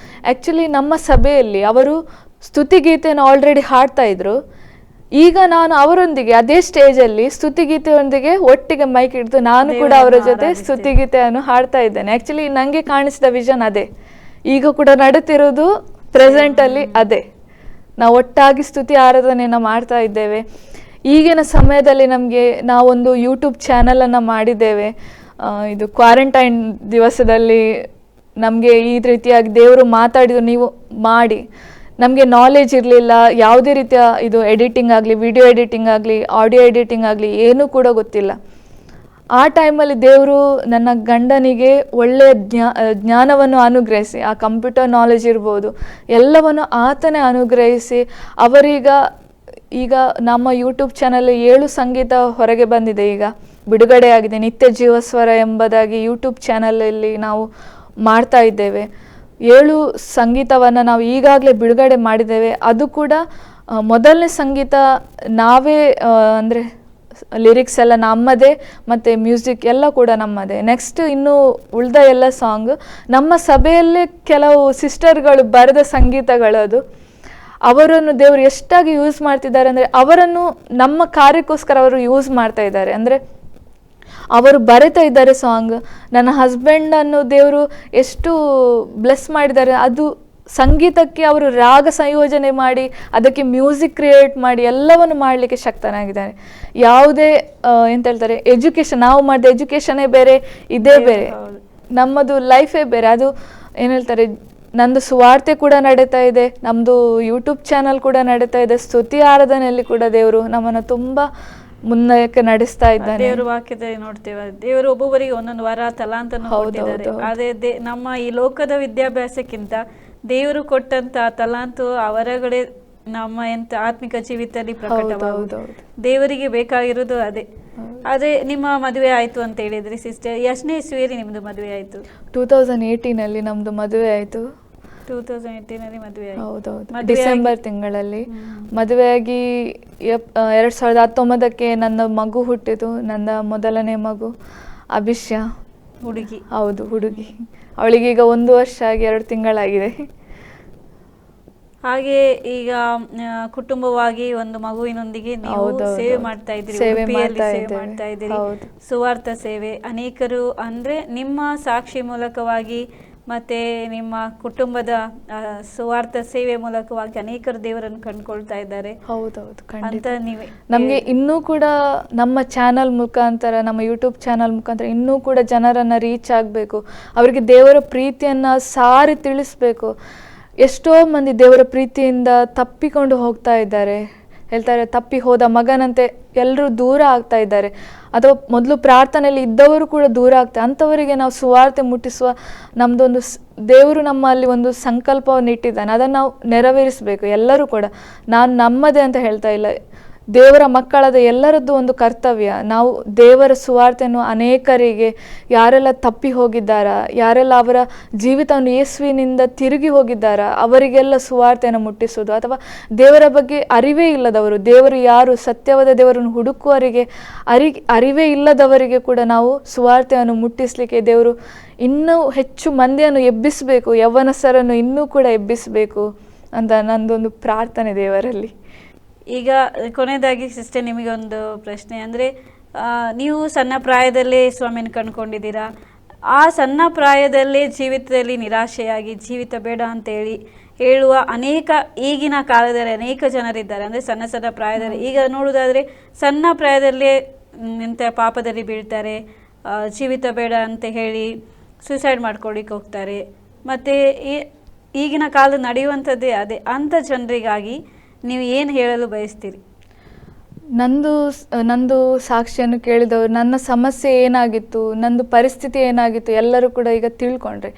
ಆ್ಯಕ್ಚುಲಿ ನಮ್ಮ ಸಭೆಯಲ್ಲಿ ಅವರು ಸ್ತುತಿಗೀತೆಯನ್ನು ಆಲ್ರೆಡಿ ಹಾಡ್ತಾ ಇದ್ರು. ಈಗ ನಾನು ಅವರೊಂದಿಗೆ ಅದೇ ಸ್ಟೇಜಲ್ಲಿ ಸ್ತುತಿಗೀತೆಯೊಂದಿಗೆ ಒಟ್ಟಿಗೆ ಮೈಕ್ ಹಿಡಿದು ನಾನು ಕೂಡ ಅವರ ಜೊತೆ ಸ್ತುತಿಗೀತೆಯನ್ನು ಹಾಡ್ತಾ ಇದ್ದೇನೆ. ಆ್ಯಕ್ಚುಲಿ ನನಗೆ ಕಾಣಿಸಿದ ವಿಷನ್ ಅದೇ, ಈಗ ಕೂಡ ನಡೀತಿರೋದು ಪ್ರೆಸೆಂಟಲ್ಲಿ ಅದೇ. ನಾವು ಒಟ್ಟಾಗಿ ಸ್ತುತಿ ಆರಾಧನೆಯನ್ನು ಮಾಡ್ತಾ ಇದ್ದೇವೆ. ಈಗಿನ ಸಮಯದಲ್ಲಿ ನಮಗೆ ನಾವೊಂದು ಯೂಟ್ಯೂಬ್ ಚಾನಲನ್ನು ಮಾಡಿದ್ದೇವೆ. ಇದು ಕ್ವಾರಂಟೈನ್ ದಿವಸದಲ್ಲಿ ನಮಗೆ ಈ ರೀತಿಯಾಗಿ ದೇವರು ಮಾತಾಡಿದ್ರು, ನೀವು ಮಾಡಿ. ನಮಗೆ ನಾಲೆಜ್ ಇರಲಿಲ್ಲ, ಯಾವುದೇ ರೀತಿಯ ಇದು ಎಡಿಟಿಂಗ್ ಆಗಲಿ, ವಿಡಿಯೋ ಎಡಿಟಿಂಗ್ ಆಗಲಿ, ಆಡಿಯೋ ಎಡಿಟಿಂಗ್ ಆಗಲಿ ಏನೂ ಕೂಡ ಗೊತ್ತಿಲ್ಲ. ಆ ಟೈಮಲ್ಲಿ ದೇವರು ನನ್ನ ಗಂಡನಿಗೆ ಒಳ್ಳೆಯ ಜ್ಞಾನವನ್ನು ಅನುಗ್ರಹಿಸಿ, ಆ ಕಂಪ್ಯೂಟರ್ ನಾಲೆಜ್ ಇರ್ಬೋದು ಎಲ್ಲವನ್ನು ಆತನೇ ಅನುಗ್ರಹಿಸಿ ಈಗ ನಮ್ಮ ಯೂಟ್ಯೂಬ್ ಚಾನಲ್ 7 ಸಂಗೀತ ಹೊರಗೆ ಬಂದಿದೆ. ಈಗ ಬಿಡುಗಡೆ ಆಗಿದೆ. ನಿತ್ಯ ಜೀವಸ್ವರ ಎಂಬುದಾಗಿ ಯೂಟ್ಯೂಬ್ ಚಾನಲಲ್ಲಿ ನಾವು ಮಾಡ್ತಾ ಇದ್ದೇವೆ. 7 ಸಂಗೀತವನ್ನು ನಾವು ಈಗಾಗಲೇ ಬಿಡುಗಡೆ ಮಾಡಿದ್ದೇವೆ. ಅದು ಕೂಡ ಮೊದಲನೇ ಸಂಗೀತ ನಾವೇ, ಅಂದರೆ ಲಿರಿಕ್ಸ್ ಎಲ್ಲ ನಮ್ಮದೇ ಮತ್ತು ಮ್ಯೂಸಿಕ್ ಎಲ್ಲ ಕೂಡ ನಮ್ಮದೇ. ನೆಕ್ಸ್ಟ್ ಇನ್ನು ಉಳಿದ ಎಲ್ಲ ಸಾಂಗ್ ನಮ್ಮ ಸಭೆಯಲ್ಲೇ ಕೆಲವು ಸಿಸ್ಟರ್ಗಳು ಬರೆದ ಸಂಗೀತಗಳದು. ಅವರನ್ನು ದೇವರು ಎಷ್ಟಾಗಿ ಯೂಸ್ ಮಾಡ್ತಿದ್ದಾರೆ ಅಂದರೆ, ಅವರನ್ನು ನಮ್ಮ ಕಾರ್ಯಕ್ಕೋಸ್ಕರ ಅವರು ಯೂಸ್ ಮಾಡ್ತಾ ಇದ್ದಾರೆ. ಅಂದರೆ ಅವರು ಬರಿತಾ ಇದ್ದಾರೆ ಸಾಂಗ್. ನನ್ನ ಹಸ್ಬೆಂಡನ್ನು ದೇವರು ಎಷ್ಟು ಬ್ಲೆಸ್ ಮಾಡಿದ್ದಾರೆ. ಅದು ಸಂಗೀತಕ್ಕೆ ಅವರು ರಾಗ ಸಂಯೋಜನೆ ಮಾಡಿ ಅದಕ್ಕೆ ಮ್ಯೂಸಿಕ್ ಕ್ರಿಯೇಟ್ ಮಾಡಿ ಎಲ್ಲವನ್ನು ಮಾಡಲಿಕ್ಕೆ ಶಕ್ತನಾಗಿದ್ದಾರೆ. ಯಾವುದೇ ಎಂತ ಹೇಳ್ತಾರೆ, ಎಜುಕೇಷನ್, ನಾವು ಮಾಡಿದ ಎಜುಕೇಷನ್ನೇ ಬೇರೆ, ಇದೇ ಬೇರೆ, ನಮ್ಮದು ಲೈಫೇ ಬೇರೆ. ಅದು ಏನು ಹೇಳ್ತಾರೆ, ನಂದು ಸುವಾರ್ತೆ ಕೂಡ ನಡೀತಾ ಇದೆ, ನಮ್ಮದು ಯೂಟ್ಯೂಬ್ ಚಾನಲ್ ಕೂಡ ನಡೀತಾ ಇದೆ. ಸ್ತುತಿ ಆರಾಧನೆಯಲ್ಲಿ ಕೂಡ ದೇವರು ನಮ್ಮನ್ನು ತುಂಬ ಮುಂದಕ್ಕೆ ನಡೆಸ್ತಾ ಇದ್ದಾನೆ. ದೇವರು ವಾಕ್ಯದಲ್ಲಿ ನೋಡ್ತೇವೆ, ದೇವರು ಒಬ್ಬೊಬ್ಬರಿಗೆ ಒಂದೊಂದು ವರ ತಲಾಂತನ್ನು ಕೊಟ್ಟಿದ್ದಾರೆ. ಅದೇ ನಮ್ಮ ಈ ಲೋಕದ ವಿದ್ಯಾಭ್ಯಾಸಕ್ಕಿಂತ ದೇವರು ಕೊಟ್ಟಂತ ತಲಾಂತು ಅವರಗಳೇ ನಮ್ಮ ಎಂತ ಆತ್ಮಿಕ ಜೀವಿತದಲ್ಲಿ ಪ್ರಕಟವಾಗುವುದು. ದೇವರಿಗೆ ಬೇಕಾಗಿರೋದು ಅದೇ. ಅದೇ ನಿಮ್ಮ ಮದುವೆ ಆಯ್ತು ಅಂತ ಹೇಳಿದ್ರಿ ಸಿಸ್ಟರ್, ಎಷ್ಟನೇ ಇಸ್ವಿಯಲ್ಲಿ ನಿಮ್ದು ಮದುವೆ ಆಯ್ತು? 2018 ನಮ್ದು ಮದುವೆ ಆಯ್ತು. 2018 ಮದುವೆ ಆಯ್ತು. ಹೌದೌದು, ಡಿಸೆಂಬರ್ ತಿಂಗಳಲ್ಲಿ ಮದುವೆಯಾಗಿ 2019 ನನ್ನ ಮಗು ಹುಟ್ಟಿತು. ನನ್ನ ಮೊದಲನೇ ಮಗು ಅಭಿಷ್ಯ, ಹುಡುಗಿ. ಹೌದು, ಹುಡುಗಿ. ಅವಳಿಗೀಗ 1 ವರ್ಷ ಆಗಿ 2 ತಿಂಗಳಾಗಿದೆ. ಹಾಗೆ ಈಗ ಕುಟುಂಬವಾಗಿ ಒಂದು ಮಗುವಿನೊಂದಿಗೆ ನೀವು ಸೇವೆ ಮಾಡ್ತಾ ಇದ್ದೀರಿ, ಸೇವೆ ಮಾಡ್ತಾ ಇದ್ದೀರಿ, ಸುವಾರ್ಥ ಸೇವೆ. ಅನೇಕರು ಅಂದ್ರೆ ನಿಮ್ಮ ಸಾಕ್ಷಿ ಮೂಲಕವಾಗಿ ಮತ್ತೆ ನಿಮ್ಮ ಕುಟುಂಬದ ಸುವಾರ್ಥ ಸೇವೆ ಮೂಲಕವಾಗಿ ಅನೇಕರು ದೇವರನ್ನು ಕಂಡುಕೊಳ್ತಾ ಇದ್ದಾರೆ. ಹೌದೌದು, ಅಂತ ನೀವೇ ನಮಗೆ ಇನ್ನೂ ಕೂಡ ನಮ್ಮ ಚಾನಲ್ ಮುಖಾಂತರ, ನಮ್ಮ ಯೂಟ್ಯೂಬ್ ಚಾನಲ್ ಮುಖಾಂತರ ಇನ್ನೂ ಕೂಡ ಜನರನ್ನು ರೀಚ್ ಆಗಬೇಕು, ಅವರಿಗೆ ದೇವರ ಪ್ರೀತಿಯನ್ನು ಸಾರಿ ತಿಳಿಸ್ಬೇಕು. ಎಷ್ಟೋ ಮಂದಿ ದೇವರ ಪ್ರೀತಿಯಿಂದ ತಪ್ಪಿಕೊಂಡು ಹೋಗ್ತಾ ಇದ್ದಾರೆ. ಹೇಳ್ತಾರೆ, ತಪ್ಪಿ ಹೋದ ಮಗನಂತೆ ಎಲ್ಲರೂ ದೂರ ಆಗ್ತಾ ಇದ್ದಾರೆ. ಅಥವಾ ಮೊದಲು ಪ್ರಾರ್ಥನೆಯಲ್ಲಿ ಇದ್ದವರು ಕೂಡ ದೂರ ಆಗ್ತಾರೆ. ಅಂಥವರಿಗೆ ನಾವು ಸುವಾರ್ತೆ ಮುಟ್ಟಿಸುವ ನಮ್ಮದೊಂದು ದೇವರು ನಮ್ಮಲ್ಲಿ ಒಂದು ಸಂಕಲ್ಪವನ್ನು ಇಟ್ಟಿದ್ದಾನೆ, ಅದನ್ನು ನಾವು ನೆರವೇರಿಸಬೇಕು. ಎಲ್ಲರೂ ಕೂಡ, ನಾನು ನಮ್ಮದೇ ಅಂತ ಹೇಳ್ತಾ ಇಲ್ಲ, ದೇವರ ಮಕ್ಕಳಾದ ಎಲ್ಲರದ್ದು ಒಂದು ಕರ್ತವ್ಯ. ನಾವು ದೇವರ ಸುವಾರ್ತೆಯನ್ನು ಅನೇಕರಿಗೆ, ಯಾರೆಲ್ಲ ತಪ್ಪಿ ಹೋಗಿದ್ದಾರಾ, ಯಾರೆಲ್ಲ ಅವರ ಜೀವಿತವನ್ನು ಯೇಸುವಿನಿಂದ ತಿರುಗಿ ಹೋಗಿದ್ದಾರಾ, ಅವರಿಗೆಲ್ಲ ಸುವಾರ್ತೆಯನ್ನು ಮುಟ್ಟಿಸೋದು. ಅಥವಾ ದೇವರ ಬಗ್ಗೆ ಅರಿವೇ ಇಲ್ಲದವರು, ದೇವರು ಯಾರು, ಸತ್ಯವಾದ ದೇವರನ್ನು ಹುಡುಕುವವರಿಗೆ ಅರಿವೇ ಇಲ್ಲದವರಿಗೆ ಕೂಡ ನಾವು ಸುವಾರ್ತೆಯನ್ನು ಮುಟ್ಟಿಸಲಿಕ್ಕೆ ದೇವರು ಇನ್ನೂ ಹೆಚ್ಚು ಮಂದಿಯನ್ನು ಎಬ್ಬಿಸಬೇಕು, ಯೌವನಸ್ಥರನ್ನು ಇನ್ನೂ ಕೂಡ ಎಬ್ಬಿಸಬೇಕು ಅಂತ ನಂದೊಂದು ಪ್ರಾರ್ಥನೆ ದೇವರಲ್ಲಿ. ಈಗ ಕೊನೆಯದಾಗಿ ಸಿಸ್ಟರ್, ನಿಮಗೆ ಒಂದು ಪ್ರಶ್ನೆ. ಅಂದರೆ ನೀವು ಸಣ್ಣ ಪ್ರಾಯದಲ್ಲೇ ಸ್ವಾಮಿಯನ್ನು ಕಂಡುಕೊಂಡಿದ್ದೀರಾ. ಆ ಸಣ್ಣ ಪ್ರಾಯದಲ್ಲೇ ಜೀವಿತದಲ್ಲಿ ನಿರಾಶೆಯಾಗಿ ಜೀವಿತ ಬೇಡ ಅಂತೇಳಿ ಹೇಳುವ ಅನೇಕ ಈಗಿನ ಕಾಲದಲ್ಲಿ ಅನೇಕ ಜನರಿದ್ದಾರೆ. ಅಂದರೆ ಸಣ್ಣ ಸಣ್ಣ ಪ್ರಾಯದಲ್ಲಿ, ಈಗ ನೋಡೋದಾದರೆ ಸಣ್ಣ ಪ್ರಾಯದಲ್ಲೇ ಎಂಥ ಪಾಪದಲ್ಲಿ ಬೀಳ್ತಾರೆ, ಜೀವಿತ ಬೇಡ ಅಂತ ಹೇಳಿ ಸೂಸೈಡ್ ಮಾಡ್ಕೊಳ್ಳಿಕ್ಕೆ ಹೋಗ್ತಾರೆ. ಮತ್ತು ಈಗಿನ ಕಾಲ ನಡೆಯುವಂಥದ್ದೇ ಅದೇ. ಅಂಥ ಜನರಿಗಾಗಿ ನೀವು ಏನು ಹೇಳಲು ಬಯಸ್ತೀರಿ? ನಂದು ಸಾಕ್ಷಿಯನ್ನು ಕೇಳಿದವರು, ನನ್ನ ಸಮಸ್ಯೆ ಏನಾಗಿತ್ತು, ನಂದು ಪರಿಸ್ಥಿತಿ ಏನಾಗಿತ್ತು ಎಲ್ಲರೂ ಕೂಡ ಈಗ ತಿಳ್ಕೊಂಡ್ರೆ.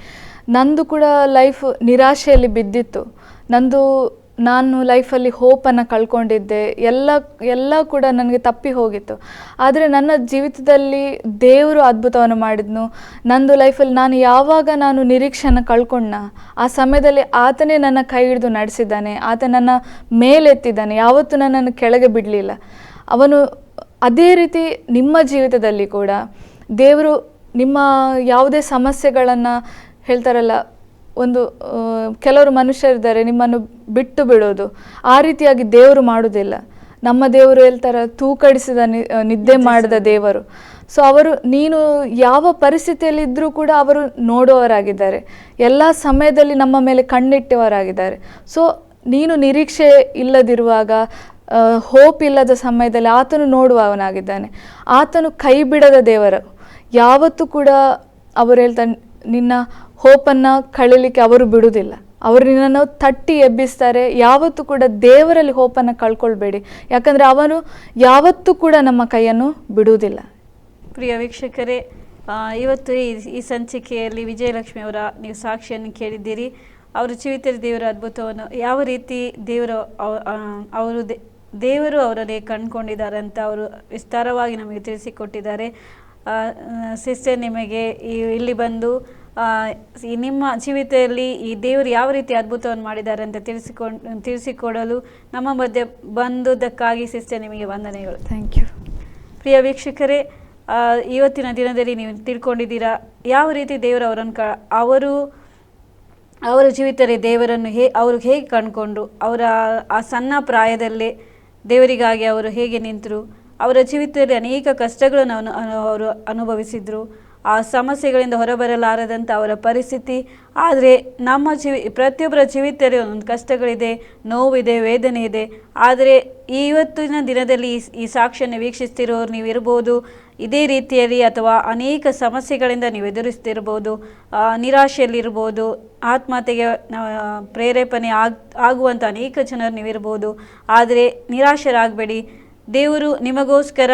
ನಂದು ಕೂಡ ಲೈಫ್ ನಿರಾಶೆಯಲ್ಲಿ ಬಿದ್ದಿತ್ತು. ನಾನು ಲೈಫಲ್ಲಿ ಹೋಪನ್ನು ಕಳ್ಕೊಂಡಿದ್ದೆ. ಎಲ್ಲ ಕೂಡ ನನಗೆ ತಪ್ಪಿ ಹೋಗಿತ್ತು. ಆದರೆ ನನ್ನ ಜೀವಿತದಲ್ಲಿ ದೇವರು ಅದ್ಭುತವನ್ನು ಮಾಡಿದ್ನು. ನಂದು ಲೈಫಲ್ಲಿ ನಾನು ನಿರೀಕ್ಷೆಯನ್ನು ಕಳ್ಕೊಂಡ ಆ ಸಮಯದಲ್ಲಿ ಆತನೇ ನನ್ನ ಕೈ ಹಿಡಿದು ನಡೆಸಿದ್ದಾನೆ. ಆತ ನನ್ನ ಮೇಲೆತ್ತಿದ್ದಾನೆ, ಯಾವತ್ತೂ ನನ್ನನ್ನು ಕೆಳಗೆ ಬಿಡಲಿಲ್ಲ. ಅವನು ಅದೇ ರೀತಿ ನಿಮ್ಮ ಜೀವಿತದಲ್ಲಿ ಕೂಡ ದೇವರು ನಿಮ್ಮ ಯಾವುದೇ ಸಮಸ್ಯೆಗಳನ್ನು ಹೇಳ್ತಾರಲ್ಲ, ಕೆಲವರು ಮನುಷ್ಯರಿದ್ದಾರೆ ನಿಮ್ಮನ್ನು ಬಿಟ್ಟು ಬಿಡೋದು, ಆ ರೀತಿಯಾಗಿ ದೇವರು ಮಾಡೋದಿಲ್ಲ. ನಮ್ಮ ದೇವರು ಹೇಳ್ತಾರೆ ತೂಕಡಿಸಿದ ನಿದ್ದೆ ಮಾಡಿದ ದೇವರು. ಸೊ ಅವರು ನೀನು ಯಾವ ಪರಿಸ್ಥಿತಿಯಲ್ಲಿದ್ದರೂ ಕೂಡ ಅವರು ನೋಡುವವರಾಗಿದ್ದಾರೆ, ಎಲ್ಲ ಸಮಯದಲ್ಲಿ ನಮ್ಮ ಮೇಲೆ ಕಣ್ಣಿಟ್ಟವರಾಗಿದ್ದಾರೆ. ಸೊ ನೀನು ನಿರೀಕ್ಷೆ ಇಲ್ಲದಿರುವಾಗ, ಹೋಪ್ ಇಲ್ಲದ ಸಮಯದಲ್ಲಿ ಆತನು ನೋಡುವವನಾಗಿದ್ದಾನೆ. ಆತನು ಕೈ ಬಿಡದ ದೇವರು. ಯಾವತ್ತೂ ಕೂಡ ಅವರು ಹೇಳ್ತಾರೆ ನಿನ್ನ ಹೋಪನ್ನು ಕಳೀಲಿಕ್ಕೆ ಅವರು ಬಿಡುವುದಿಲ್ಲ. ಅವರು ನಿನ್ನನ್ನು ತಟ್ಟಿ ಎಬ್ಬಿಸ್ತಾರೆ. ಯಾವತ್ತೂ ಕೂಡ ದೇವರಲ್ಲಿ ಹೋಪನ್ನು ಕಳ್ಕೊಳ್ಬೇಡಿ, ಯಾಕಂದರೆ ಅವನು ಯಾವತ್ತೂ ಕೂಡ ನಮ್ಮ ಕೈಯನ್ನು ಬಿಡುವುದಿಲ್ಲ. ಪ್ರಿಯ ವೀಕ್ಷಕರೇ, ಇವತ್ತು ಈ ಸಂಚಿಕೆಯಲ್ಲಿ ವಿಜಯಲಕ್ಷ್ಮಿ ಅವರ ನೀವು ಸಾಕ್ಷಿಯನ್ನು ಕೇಳಿದ್ದೀರಿ. ಅವರು ಜೀವಿತ ದೇವರ ಅದ್ಭುತವನ್ನು ಯಾವ ರೀತಿ ದೇವರು ಅವರನ್ನೇ ಕಂಡುಕೊಂಡಿದ್ದಾರೆ ಅಂತ ಅವರು ವಿಸ್ತಾರವಾಗಿ ನಮಗೆ ತಿಳಿಸಿಕೊಟ್ಟಿದ್ದಾರೆ. ಸಿಸ್ಟರ್, ನಿಮಗೆ ಇಲ್ಲಿ ಬಂದು ನಿಮ್ಮ ಜೀವಿತದಲ್ಲಿ ಈ ದೇವರು ಯಾವ ರೀತಿ ಅದ್ಭುತವನ್ನು ಮಾಡಿದ್ದಾರೆ ಅಂತ ತಿಳಿಸಿಕೊಡಲು ನಮ್ಮ ಮಧ್ಯೆ ಬಂದುದಕ್ಕಾಗಿ ಸಿಸ್ಟರ್ ನಿಮಗೆ ವಂದನೆಗಳು. Thank you. ಪ್ರಿಯ ವೀಕ್ಷಕರೇ, ಇವತ್ತಿನ ದಿನದಲ್ಲಿ ನೀವು ತಿಳ್ಕೊಂಡಿದ್ದೀರಾ ಯಾವ ರೀತಿ ದೇವರು ಅವರ ಜೀವಿತದಲ್ಲಿ ದೇವರನ್ನು ಅವರು ಹೇಗೆ ಕಂಡುಕೊಂಡ್ರು, ಅವರ ಆ ಸಣ್ಣ ಪ್ರಾಯದಲ್ಲೇ ದೇವರಿಗಾಗಿ ಅವರು ಹೇಗೆ ನಿಂತರು, ಅವರ ಜೀವಿತದಲ್ಲಿ ಅನೇಕ ಕಷ್ಟಗಳನ್ನು ಅವರು ಅನುಭವಿಸಿದರು, ಆ ಸಮಸ್ಯೆಗಳಿಂದ ಹೊರಬರಲಾರದಂಥ ಅವರ ಪರಿಸ್ಥಿತಿ. ಆದರೆ ನಮ್ಮ ಪ್ರತಿಯೊಬ್ಬರ ಜೀವಿತದಲ್ಲಿ ಒಂದೊಂದು ಕಷ್ಟಗಳಿದೆ, ನೋವಿದೆ, ವೇದನೆ ಇದೆ. ಆದರೆ ಇವತ್ತಿನ ದಿನದಲ್ಲಿ ಈ ಸಾಕ್ಷಿಯನ್ನು ವೀಕ್ಷಿಸ್ತಿರೋರು ನೀವು ಇರ್ಬೋದು, ಇದೇ ರೀತಿಯಲ್ಲಿ ಅಥವಾ ಅನೇಕ ಸಮಸ್ಯೆಗಳಿಂದ ನೀವು ಎದುರಿಸ್ತಿರ್ಬೋದು, ನಿರಾಶೆಯಲ್ಲಿರ್ಬೋದು, ಆತ್ಮಹತ್ಯೆಗೆ ಪ್ರೇರೇಪಣೆ ಆಗುವಂಥ ಅನೇಕ ಜನರು ನೀವಿರ್ಬೋದು. ಆದರೆ ನಿರಾಶರಾಗಬೇಡಿ. ದೇವರು ನಿಮಗೋಸ್ಕರ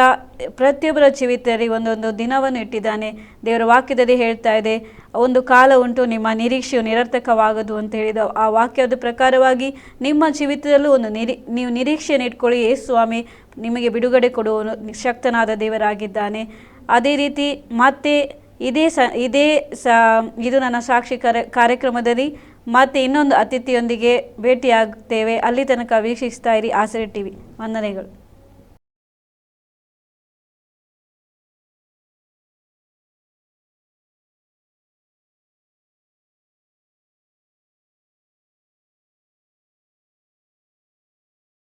ಪ್ರತಿಯೊಬ್ಬರ ಜೀವಿತದಲ್ಲಿ ಒಂದೊಂದು ದಿನವನ್ನು ಇಟ್ಟಿದ್ದಾನೆ. ದೇವರ ವಾಕ್ಯದಲ್ಲಿ ಹೇಳ್ತಾ ಇದೆ, ಒಂದು ಕಾಲ ಉಂಟು ನಿಮ್ಮ ನಿರೀಕ್ಷೆಯು ನಿರರ್ಥಕವಾಗದು ಅಂತ ಹೇಳಿದ ಆ ವಾಕ್ಯದ ಪ್ರಕಾರವಾಗಿ ನಿಮ್ಮ ಜೀವಿತದಲ್ಲೂ ನೀವು ನಿರೀಕ್ಷೆಯನ್ನು ಇಟ್ಕೊಳ್ಳಿ. ಯೇಸು ಸ್ವಾಮಿ ನಿಮಗೆ ಬಿಡುಗಡೆ ಕೊಡುವನು ಶಕ್ತನಾದ ದೇವರಾಗಿದ್ದಾನೆ. ಅದೇ ರೀತಿ ಮತ್ತೆ ಇದು ನನ್ನ ಸಾಕ್ಷಿ ಕಾರ್ಯಕ್ರಮದಲ್ಲಿ ಮತ್ತೆ ಇನ್ನೊಂದು ಅತಿಥಿಯೊಂದಿಗೆ ಭೇಟಿಯಾಗ್ತೇವೆ. ಅಲ್ಲಿ ತನಕ ವೀಕ್ಷಿಸ್ತಾ ಇರಿ ಆಸರೆ ಟಿವಿ. ವಂದನೆಗಳು.